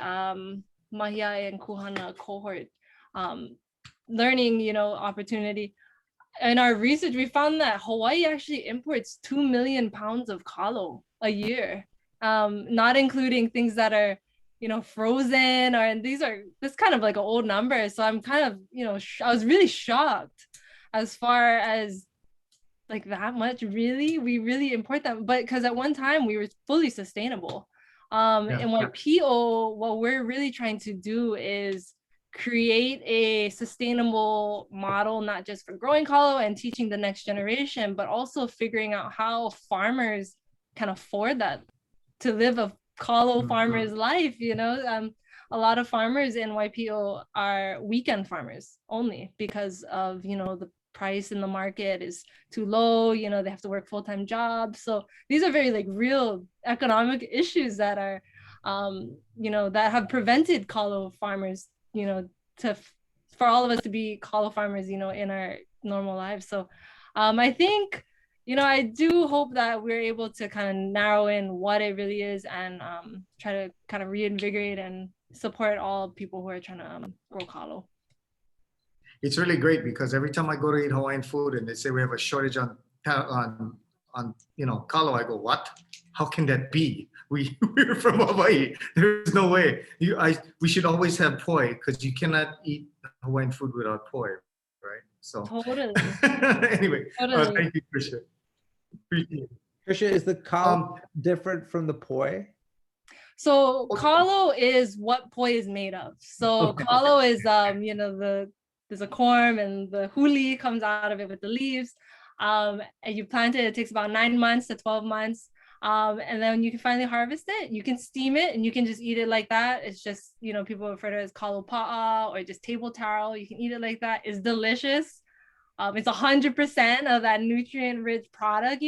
[SPEAKER 8] Mahia and Ku-A-Kanaka cohort learning, you know, opportunity, in our research, we found that Hawaii actually imports 2 million pounds of kalo a year, not including things that are, you know, frozen, or, and this kind of like an old number. So I'm kind of, you know, I was really shocked as far as like that much, really, we really import them. But because at one time we were fully sustainable. And what PO, what we're really trying to do is create a sustainable model, not just for growing kalo and teaching the next generation, but also figuring out how farmers can afford that, to live a kalo farmer's life. You know, a lot of farmers in YPO are weekend farmers only because of, you know, the price in the market is too low. You know, they have to work full-time jobs. So these are very like real economic issues that are, you know, that have prevented kalo farmers, you know, for all of us to be kalo farmers, you know, in our normal lives. So I think, you know, I do hope that we're able to kind of narrow in what it really is and try to kind of reinvigorate and support all people who are trying to grow kalo.
[SPEAKER 2] It's really great because every time I go to eat Hawaiian food and they say we have a shortage on kalo, I go, what? How can that be? We're from Hawaii. There's no way. We should always have poi because you cannot eat Hawaiian food without poi, right? So
[SPEAKER 8] Totally.
[SPEAKER 2] anyway,
[SPEAKER 8] Totally.
[SPEAKER 2] thank you, Krisha. Appreciate it.
[SPEAKER 7] Krisha, is the kalo different from the poi?
[SPEAKER 8] So kalo is what poi is made of. So
[SPEAKER 7] Okay.
[SPEAKER 8] kalo is there's a corm and the huli comes out of it with the leaves. And you plant it. It takes about 9 months to 12 months. And then when you can finally harvest it, you can steam it and you can just eat it like that. It's just, people refer to it as kalo pa'a or just table taro. You can eat it like that. It's delicious. It's 100% of that nutrient-rich product,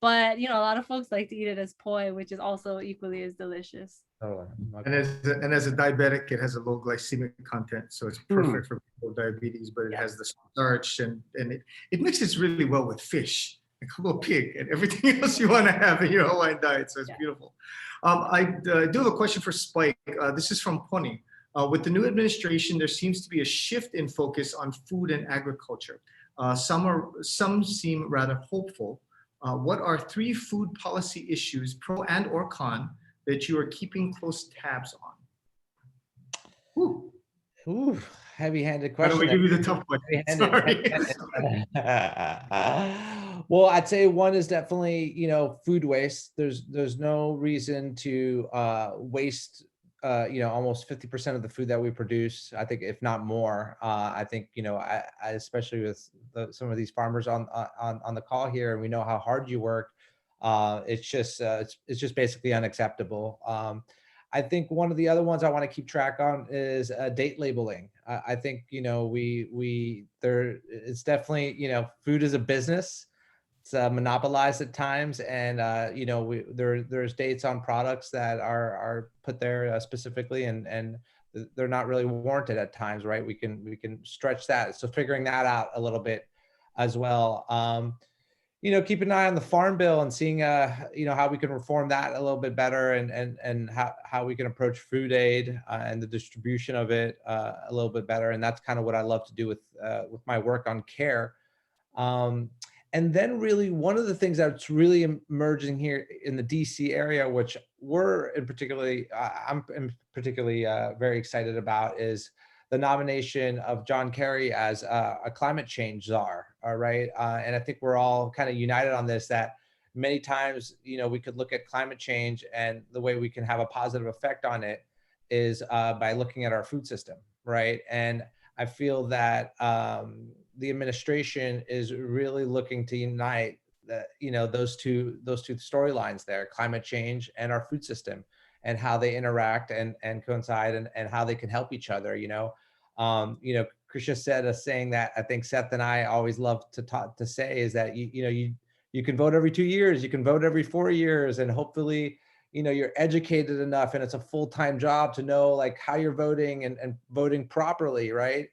[SPEAKER 8] but a lot of folks like to eat it as poi, which is also equally as delicious.
[SPEAKER 7] Oh,
[SPEAKER 2] And as a diabetic, it has a low glycemic content, so it's perfect for people with diabetes. But it has the starch, and it mixes really well with fish, a couple of pig, and everything else you want to have in your Hawaiian diet. So it's beautiful. I do have a question for Spike. This is from Pony. With the new administration, there seems to be a shift in focus on food and agriculture. Some seem rather hopeful. What are 3 food policy issues, pro and or con, that you are keeping close tabs on?
[SPEAKER 7] Ooh, heavy-handed
[SPEAKER 2] Why
[SPEAKER 7] question.
[SPEAKER 2] don't we give you the tough one? Sorry.
[SPEAKER 7] Well, I'd say one is definitely, food waste. There's no reason to waste, almost 50% of the food that we produce. I think, if not more. I think, I especially with some of these farmers on the call here, and we know how hard you work. It's just basically unacceptable. I think one of the other ones I want to keep track on is date labeling. I think, it's definitely, food is a business. It's monopolized at times, and there's dates on products that are put there specifically, and they're not really warranted at times, right? We can stretch that. So figuring that out a little bit as well. Keep an eye on the Farm Bill and seeing, how we can reform that a little bit better, and how we can approach food aid and the distribution of it a little bit better. And that's kind of what I love to do with my work on care. And then really one of the things that's really emerging here in the DC area, which I'm particularly very excited about, is the nomination of John Kerry as a climate change czar. All right. And I think we're all kind of united on this, that many times, we could look at climate change, and the way we can have a positive effect on it is by looking at our food system. Right. And I feel that the administration is really looking to unite those two storylines there, climate change and our food system, and how they interact and coincide, and how they can help each other. Krisha said a saying that I think Seth and I always love to say, is that you can vote every 2 years, you can vote every 4 years, and hopefully you're educated enough, and it's a full-time job to know like how you're voting and voting properly, right?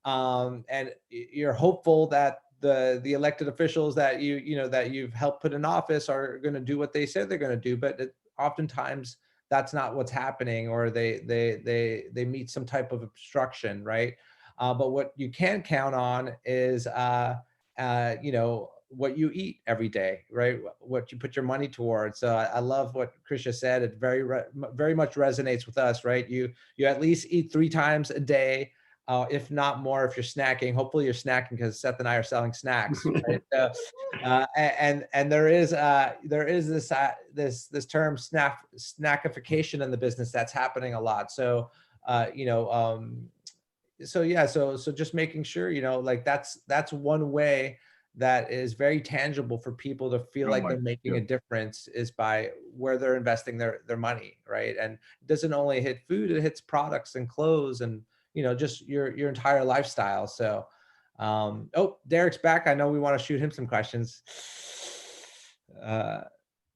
[SPEAKER 7] And you're hopeful that the elected officials that that you've helped put in office are going to do what they said they're going to do, but oftentimes that's not what's happening, or they meet some type of obstruction, right? But what you can count on is what you eat every day, right? What you put your money towards. So I love what Krisha said. It very much resonates with us, right? You at least eat 3 times a day, if not more, if you're snacking. Hopefully you're snacking, because Seth and I are selling snacks, right? And there is this term snackification in the business that's happening a lot. So so just making sure, like that's one way that is very tangible for people to feel like they're making a difference, is by where they're investing their money, right? And it doesn't only hit food, it hits products and clothes, and just your entire lifestyle. So Derek's back. I know we want to shoot him some questions.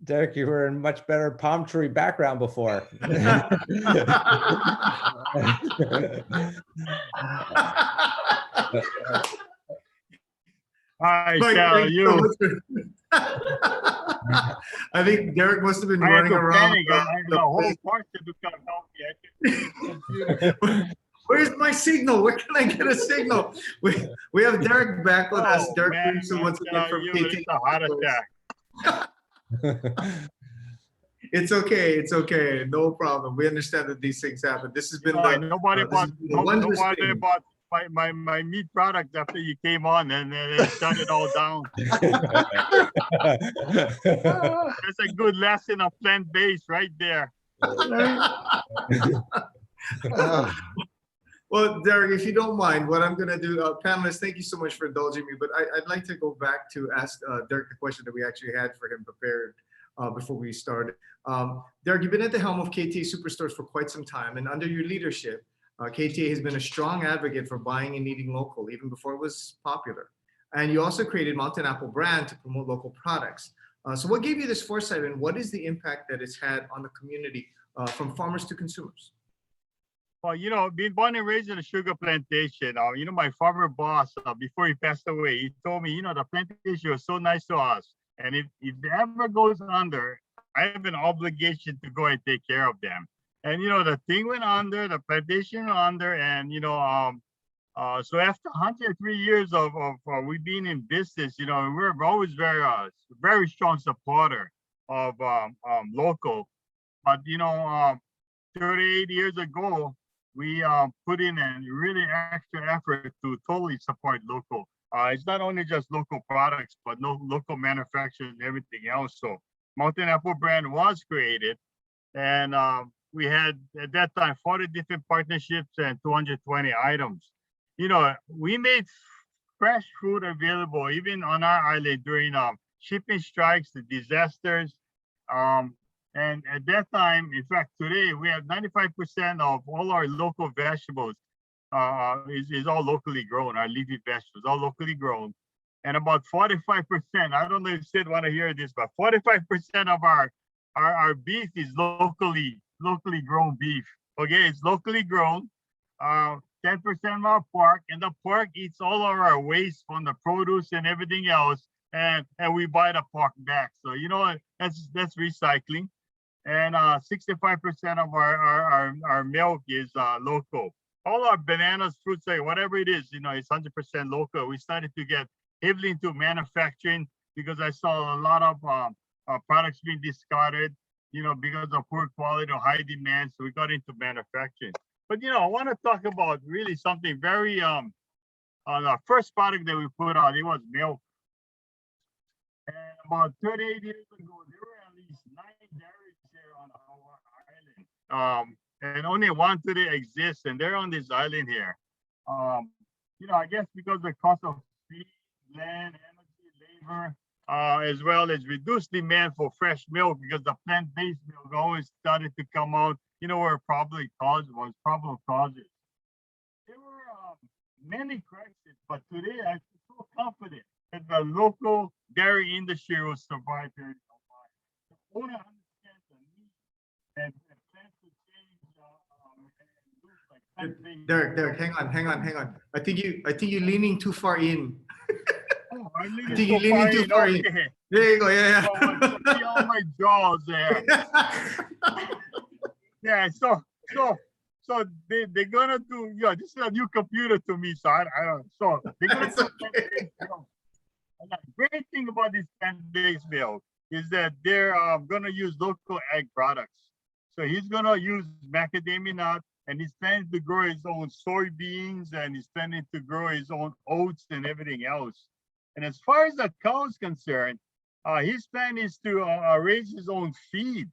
[SPEAKER 7] Derek, you were in much better palm tree background before.
[SPEAKER 6] Hi,
[SPEAKER 2] Mike,
[SPEAKER 6] how are
[SPEAKER 2] thanks
[SPEAKER 6] you?
[SPEAKER 2] so much I think Derek must have been
[SPEAKER 6] I had
[SPEAKER 2] running
[SPEAKER 6] to
[SPEAKER 2] around.
[SPEAKER 6] panic. I had the whole park to become healthy.
[SPEAKER 2] Where's my signal? Where can I get a signal? We have Derek back with us.
[SPEAKER 6] Oh,
[SPEAKER 2] Derek
[SPEAKER 6] man,
[SPEAKER 2] Williamson once again from
[SPEAKER 6] you,
[SPEAKER 2] KT.
[SPEAKER 6] it's a heart attack.
[SPEAKER 2] It's okay. It's okay. No problem. We understand that these things happen. This has been
[SPEAKER 6] Nobody
[SPEAKER 2] this has
[SPEAKER 6] bought
[SPEAKER 2] been the wondrous
[SPEAKER 6] nobody
[SPEAKER 2] thing.
[SPEAKER 6] bought my meat products after you came on, and then they shut it all down. That's a good lesson of plant-based right there.
[SPEAKER 2] Well, Derek, if you don't mind, what I'm going to do, panelists, thank you so much for indulging me, but I'd like to go back to ask Derek the question that we actually had for him prepared before we started. Derek, you've been at the helm of KTA Superstores for quite some time, and under your leadership, KTA has been a strong advocate for buying and eating local, even before it was popular. And you also created Mountain Apple brand to promote local products. So what gave you this foresight, and what is the impact that it's had on the community from farmers to consumers?
[SPEAKER 6] Well, being born and raised in a sugar plantation, my former boss, before he passed away, he told me, the plantation was so nice to us. And if it ever goes under, I have an obligation to go and take care of them. And, the thing went under, the plantation went under, and, so after 103 years of we being in business, we're always very strong supporter of local. But, 38 years ago, we put in a really extra effort to totally support local. It's not only just local products, but local manufacturers and everything else. So Mountain Apple brand was created, and we had at that time 40 different partnerships and 220 items. We made fresh food available even on our island during shipping strikes, the disasters. And at that time, in fact, today we have 95% of all our local vegetables is all locally grown. Our leafy vegetables, all locally grown. And about 45%, I don't know if Sid want to hear this, but 45% of our beef is locally grown beef. Okay, it's locally grown. 10% of our pork, and the pork eats all of our waste from the produce and everything else, and we buy the pork back. So that's recycling. And 65% of our milk is local. All our bananas, fruits, whatever it is, it's 100% local. We started to get heavily into manufacturing because I saw a lot of products being discarded, because of poor quality or high demand. So we got into manufacturing. But I want to talk about really something very on our first product that we put out. It was milk. And about 38 years ago, there were at least 9 dairies here on our island. And only one today exists, and they're on this island here. I guess because the cost of feed, land, energy, labor, as well as reduced demand for fresh milk because the plant-based milk always started to come out, where problem causes. There were many crises, but today I'm so confident that the local dairy industry will survive during the while. The owner understands the need and plans to change
[SPEAKER 2] Derek, hang on. I think you're leaning too far in.
[SPEAKER 6] Oh, I'm
[SPEAKER 2] I think you're leaning too far in.
[SPEAKER 6] Okay.
[SPEAKER 2] There you go. Yeah.
[SPEAKER 6] Oh, see all my jaws there. Yeah. So they're gonna do. Yeah, this is a new computer to me, so I don't. So they're gonna do plant-based milk. And the great thing about this plant-based milk is that they're gonna use local egg products. So he's gonna use macadamia nut, and he's planning to grow his own soybeans, and he's planning to grow his own oats and everything else. And as far as the cow is concerned, his plan is to raise his own feed.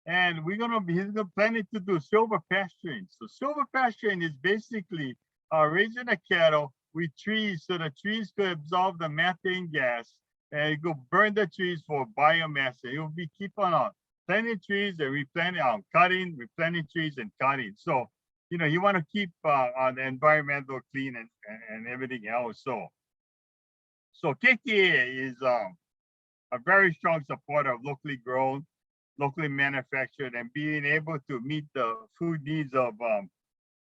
[SPEAKER 6] And he's planning to do silver pasturing. So silver pasturing is basically raising a cattle with trees so the trees could absorb the methane gas and it could burn the trees for biomass. And it will be keep on planting trees and replanting trees and cutting. So, you want to keep the environmental clean and everything else. So KTA is a very strong supporter of locally grown, locally manufactured, and being able to meet the food needs of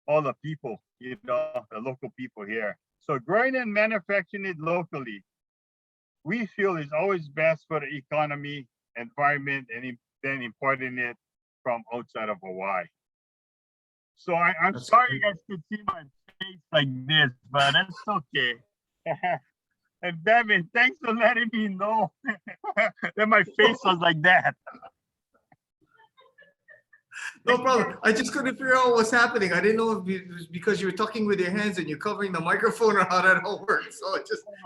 [SPEAKER 6] all the people, the local people here. So growing and manufacturing it locally, we feel is always best for the economy, environment, and then importing it from outside of Hawaii. So I'm
[SPEAKER 2] That's
[SPEAKER 6] sorry
[SPEAKER 2] great.
[SPEAKER 6] you guys could see my face like this, but that's okay. And Devin, thanks for letting me know that my face was like that.
[SPEAKER 2] No problem. I just couldn't figure out what's happening. I didn't know if it was because you were talking with your hands and you're covering the microphone or how that all works. So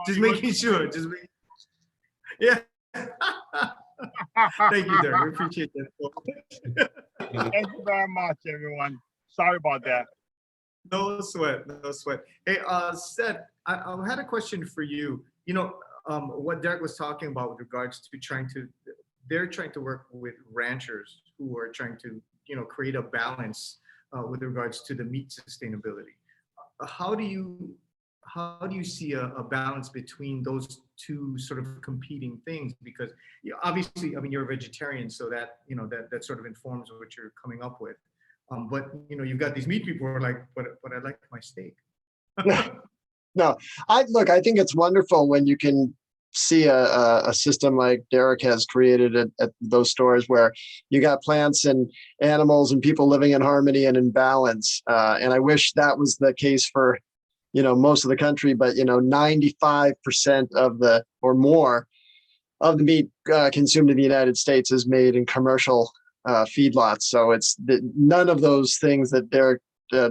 [SPEAKER 2] just making sure. Yeah. Thank you, Derek. We appreciate that.
[SPEAKER 6] Thank you very much, everyone. Sorry about that.
[SPEAKER 2] No sweat, no sweat. Hey, Seth, I had a question for you. You know, what Derek was talking about with regards to they're trying to work with ranchers who are trying to, create a balance with regards to the meat sustainability. How do you see a balance between those two sort of competing things? Because obviously, I mean, you're a vegetarian, so that that sort of informs what you're coming up with. But you've got these meat people who are like, but I like my steak.
[SPEAKER 3] No, I think it's wonderful when you can see a system like Derek has created at those stores where you got plants and animals and people living in harmony and in balance. And I wish that was the case for, most of the country, but 95% or more of the meat consumed in the United States is made in commercial feedlots. So none of those things that Derek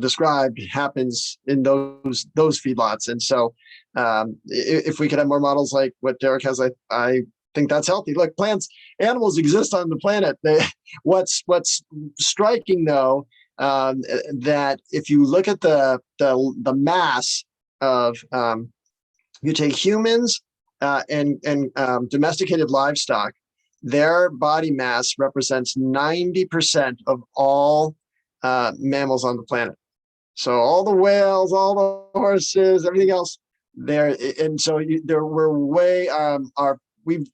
[SPEAKER 3] described happens in those feedlots. And so if we could have more models like what Derek has, I think that's healthy. Look, animals exist on the planet. What's striking though, that if you look at the mass of you take humans and domesticated livestock, their body mass represents 90% of all mammals on the planet. So all the whales, all the horses, everything else there, and so we're way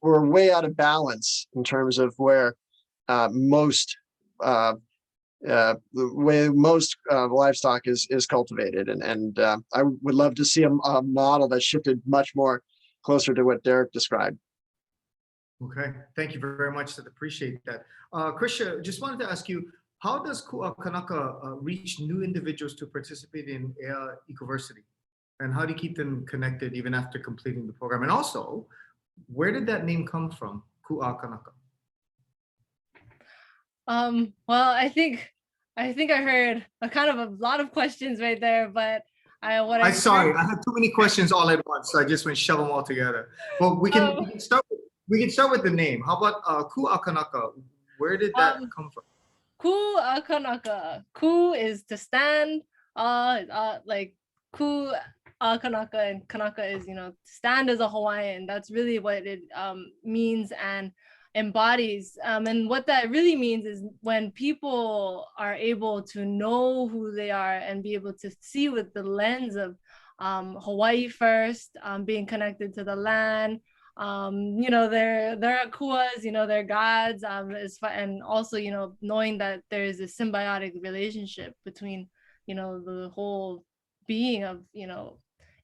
[SPEAKER 3] we're way out of balance in terms of where most livestock is cultivated, and I would love to see a model that shifted much more closer to what Derek described.
[SPEAKER 2] Okay, thank you very much. I appreciate that. Krisha, just wanted to ask you, how does Ku-A-Kanaka reach new individuals to participate in Ecoversity? And how do you keep them connected even after completing the program? And also, where did that name come from, Ku-A-Kanaka?
[SPEAKER 8] Well, I think I heard a lot of questions right there, but
[SPEAKER 2] I'm sorry, I had too many questions all at once, so I just went shove them all together. But we can start with the name. How about Ku-A-Kanaka? Where did that come from?
[SPEAKER 8] Ku-A-Kanaka. Ku is to stand, like Ku-A-Kanaka, and Kanaka is, stand as a Hawaiian. That's really what it means and embodies. And what that really means is when people are able to know who they are and be able to see with the lens of Hawaii first, being connected to the land, they're kuas, they're gods, and also, knowing that there is a symbiotic relationship between, the whole being of,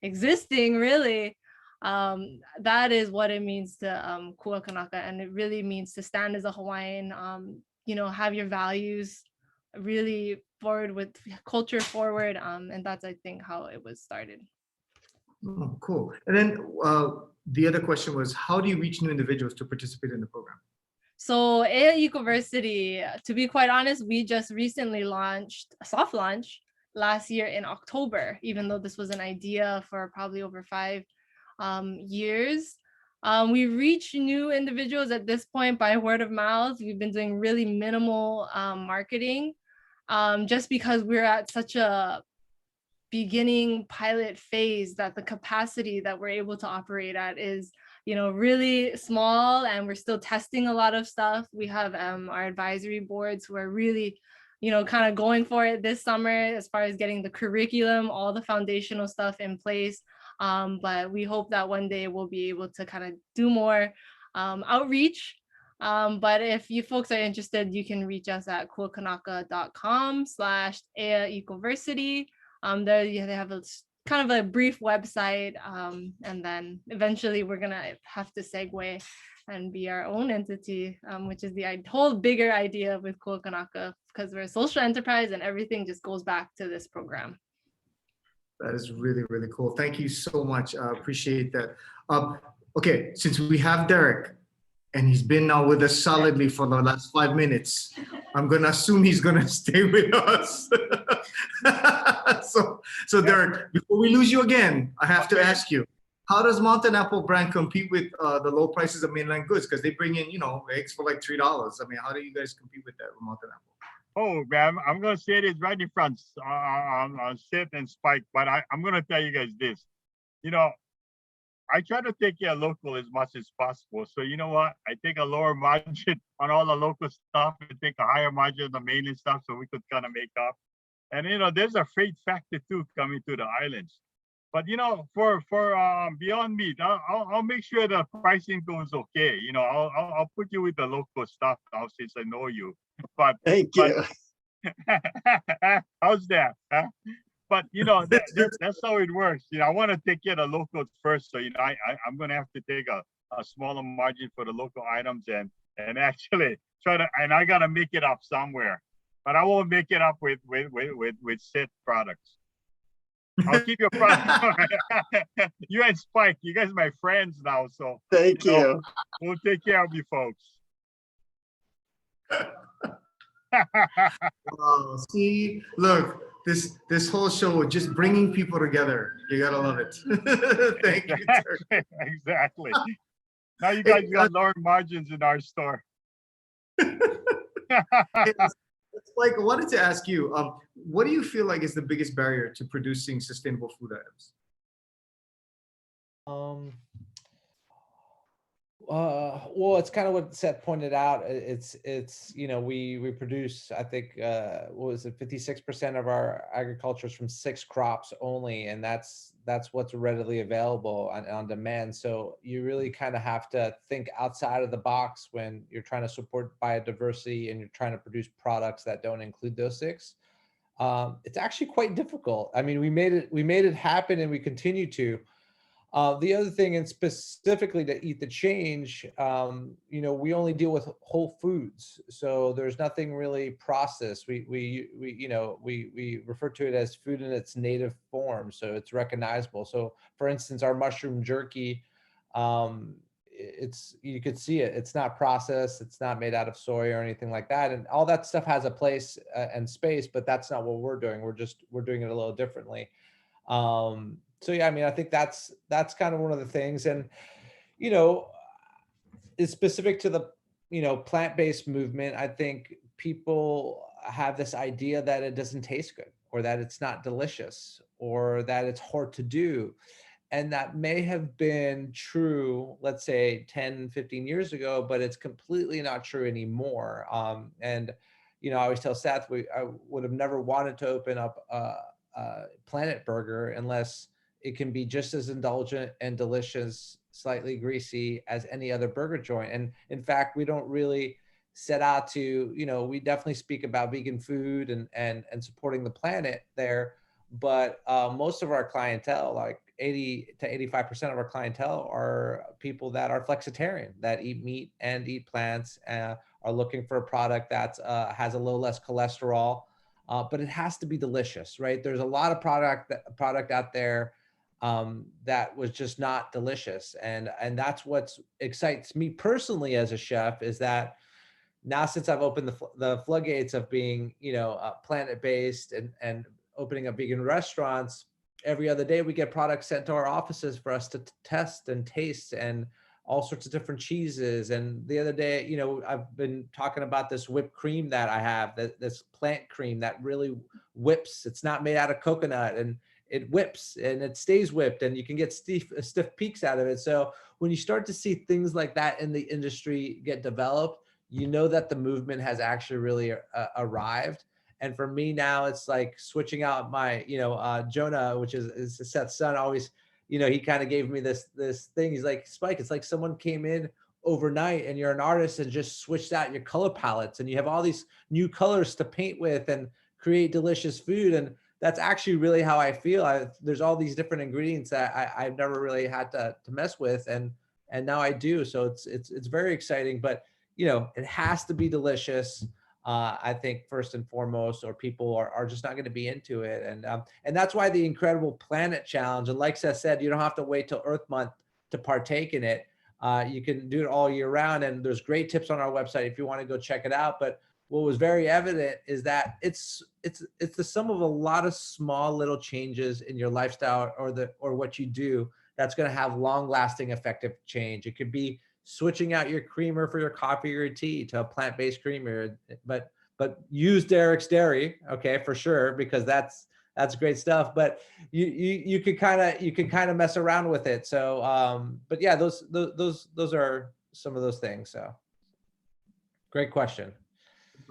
[SPEAKER 8] existing really. That is what it means to Ku-A-Kanaka, and it really means to stand as a Hawaiian, have your values really forward, with culture forward, and that's, I think, how it was started.
[SPEAKER 2] Oh, cool. And then the other question was, how do you reach new individuals to participate in the program?
[SPEAKER 8] So Ecoversity, to be quite honest, we just recently launched a soft launch last year in October, even though this was an idea for probably over 5 years. We reach new individuals at this point by word of mouth. We've been doing really minimal marketing, just because we're at such a beginning pilot phase that the capacity that we're able to operate at is, really small, and we're still testing a lot of stuff. We have our advisory boards who are really, kind of going for it this summer as far as getting the curriculum, all the foundational stuff in place. But we hope that one day we'll be able to kind of do more outreach. But if you folks are interested, you can reach us at Ku-A-Kanaka.com/Ecoversity. There they have kind of a brief website, and then eventually we're gonna have to segue and be our own entity, which is the whole bigger idea with Ku-A-Kanaka, because we're a social enterprise and everything just goes back to this program.
[SPEAKER 2] That is really, really cool. Thank you so much. I appreciate that. Okay, since we have Derek, and he's been now with us solidly for the last 5 minutes, I'm gonna assume he's gonna stay with us. So Derek, before we lose you again, I have to ask you, how does Mountain Apple brand compete with the low prices of mainland goods? Because they bring in, eggs for like $3. I mean, how do you guys compete with that with Mountain Apple?
[SPEAKER 6] Oh, man, I'm going to say this right in front on Sid and Spike, but I'm going to tell you guys this. I try to take care of local as much as possible. So you know what? I take a lower margin on all the local stuff and take a higher margin on the mainland stuff so we could kind of make up. And, there's a freight factor too coming to the islands. But, for Beyond Meat, I'll make sure the pricing goes okay. I'll put you with the local stuff now since I know you. But
[SPEAKER 3] Thank you.
[SPEAKER 6] How's that? Huh? But that's how it works. I want to take care of the locals first. So I'm going to have to take a smaller margin for the local items and actually try to, and I got to make it up somewhere. But I won't make it up with set products. I'll keep your product. You and Spike, you guys are my friends now, so
[SPEAKER 3] Thank you.
[SPEAKER 6] We'll take care of you folks.
[SPEAKER 2] Oh, see, look, this whole show just bringing people together. You gotta love it. Thank you, Derek.
[SPEAKER 6] Exactly. Now you guys got lower margins in our store.
[SPEAKER 2] Like, I wanted to ask you, what do you feel like is the biggest barrier to producing sustainable food items?
[SPEAKER 7] Well, it's kind of what Seth pointed out. It's we produce, I think, what was it, 56% of our agriculture is from 6 crops only, and that's what's readily available on demand. So you really kind of have to think outside of the box when you're trying to support biodiversity and you're trying to produce products that don't include those 6. It's actually quite difficult. I mean, we made it happen, and we continue to. The other thing, and specifically to Eat the Change, we only deal with whole foods, so there's nothing really processed. We refer to it as food in its native form, so it's recognizable. So, for instance, our mushroom jerky, you could see it. It's not processed. It's not made out of soy or anything like that, and all that stuff has a place and space. But that's not what we're doing. We're doing it a little differently. So yeah, I mean, I think that's kind of one of the things, and it's specific to the plant-based movement. I think people have this idea that it doesn't taste good, or that it's not delicious, or that it's hard to do, and that may have been true, let's say 10, 15 years ago, but it's completely not true anymore. And I always tell Seth, I would have never wanted to open up a Planet Burger unless it can be just as indulgent and delicious, slightly greasy as any other burger joint. And in fact, we don't really set out to, we definitely speak about vegan food and supporting the planet there. But most of our clientele, like 80 to 85% of our clientele, are people that are flexitarian, that eat meat and eat plants, are looking for a product that has a little less cholesterol, but it has to be delicious, right? There's a lot of product out there that was just not delicious. And that's what excites me personally as a chef, is that now, since I've opened the floodgates of being, plant-based and opening up vegan restaurants, every other day we get products sent to our offices for us to test and taste, and all sorts of different cheeses. And the other day, I've been talking about this whipped cream that I have, this plant cream that really whips. It's not made out of coconut, and it whips and it stays whipped, and you can get stiff peaks out of it. So when you start to see things like that in the industry get developed, that the movement has actually really arrived. And for me now, it's like switching out my, Jonah, which is Seth's son, always, he kind of gave me this thing. He's like, Spike, it's like someone came in overnight and you're an artist and just switched out your color palettes, and you have all these new colors to paint with and create delicious food. And that's actually really how I feel. There's all these different ingredients that I've never really had to mess with, and now I do. So it's very exciting. But you know, it has to be delicious. I think first and foremost, or people are just not going to be into it, and that's why the Incredible Planet Challenge. And like Seth said, you don't have to wait till Earth Month to partake in it. You can do it all year round, and there's great tips on our website if you want to go check it out. But what was very evident is that it's the sum of a lot of small little changes in your lifestyle or what you do that's going to have long-lasting effective change. It could be switching out your creamer for your coffee or tea to a plant-based creamer, but use Derek's Dairy, okay, for sure, because that's great stuff. But you could kind of mess around with it. So but yeah, those are some of those things. So great question.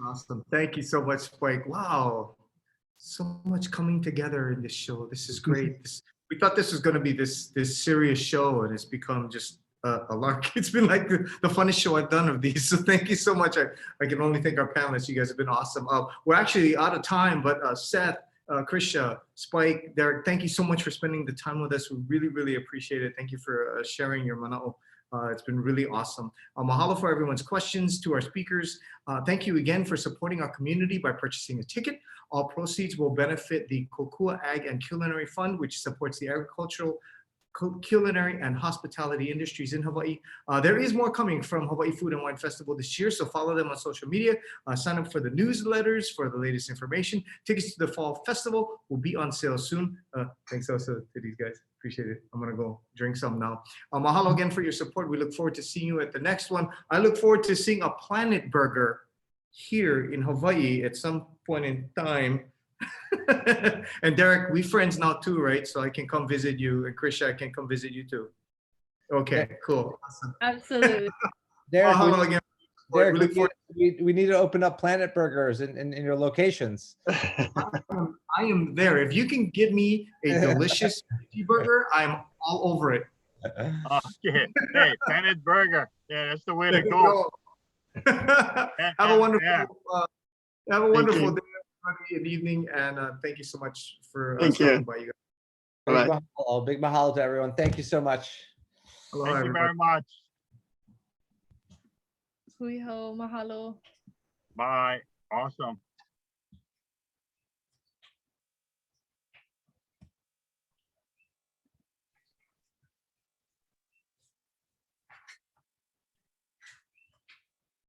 [SPEAKER 2] Awesome. Thank you so much, Spike. Wow. So much coming together in this show. This is great. We thought this was going to be this serious show, and it's become just a lark. It's been like the funnest show I've done of these. So thank you so much. I can only thank our panelists. You guys have been awesome. We're actually out of time, but Seth, Krisha, Spike, Derek, thank you so much for spending the time with us. We really, really appreciate it. Thank you for sharing your mana'o. It's been really awesome. Mahalo for everyone's questions. To our speakers, thank you again for supporting our community by purchasing a ticket. All proceeds will benefit the Kokua Ag and Culinary Fund, which supports the agricultural, culinary, and hospitality industries in Hawaii. There is more coming from Hawaii Food and Wine Festival this year, so follow them on social media. Sign up for the newsletters for the latest information. Tickets to the Fall Festival will be on sale soon. Thanks also to these guys. Appreciate it. I'm gonna go drink some now. Mahalo again for your support. We look forward to seeing you at the next one. I look forward to seeing a Planet Burger here in Hawaii at some point in time. And Derek, we friends now too, right? So I can come visit you, and Krisha, I can come visit you too. Okay, cool. Awesome.
[SPEAKER 8] Absolutely.
[SPEAKER 7] Derek,
[SPEAKER 2] Mahalo again.
[SPEAKER 7] Derek,
[SPEAKER 2] We look forward.
[SPEAKER 7] we need to open up Planet Burgers in your locations.
[SPEAKER 2] I am there. If you can give me a delicious burger, I'm all over it.
[SPEAKER 6] Okay. Hey, Planet Burger. Yeah, that's the way to go.
[SPEAKER 2] Have a wonderful,
[SPEAKER 6] Yeah.
[SPEAKER 2] have a wonderful
[SPEAKER 3] you.
[SPEAKER 2] day, everybody, and evening, and thank you so much for
[SPEAKER 3] Thank you.
[SPEAKER 2] stopping by. You guys.
[SPEAKER 3] Bye-bye.
[SPEAKER 7] Big mahalo to everyone. Thank you so much.
[SPEAKER 2] Aloha,
[SPEAKER 6] Thank you
[SPEAKER 2] everybody.
[SPEAKER 6] very much.
[SPEAKER 8] Hui hou, mahalo.
[SPEAKER 6] Bye. Awesome.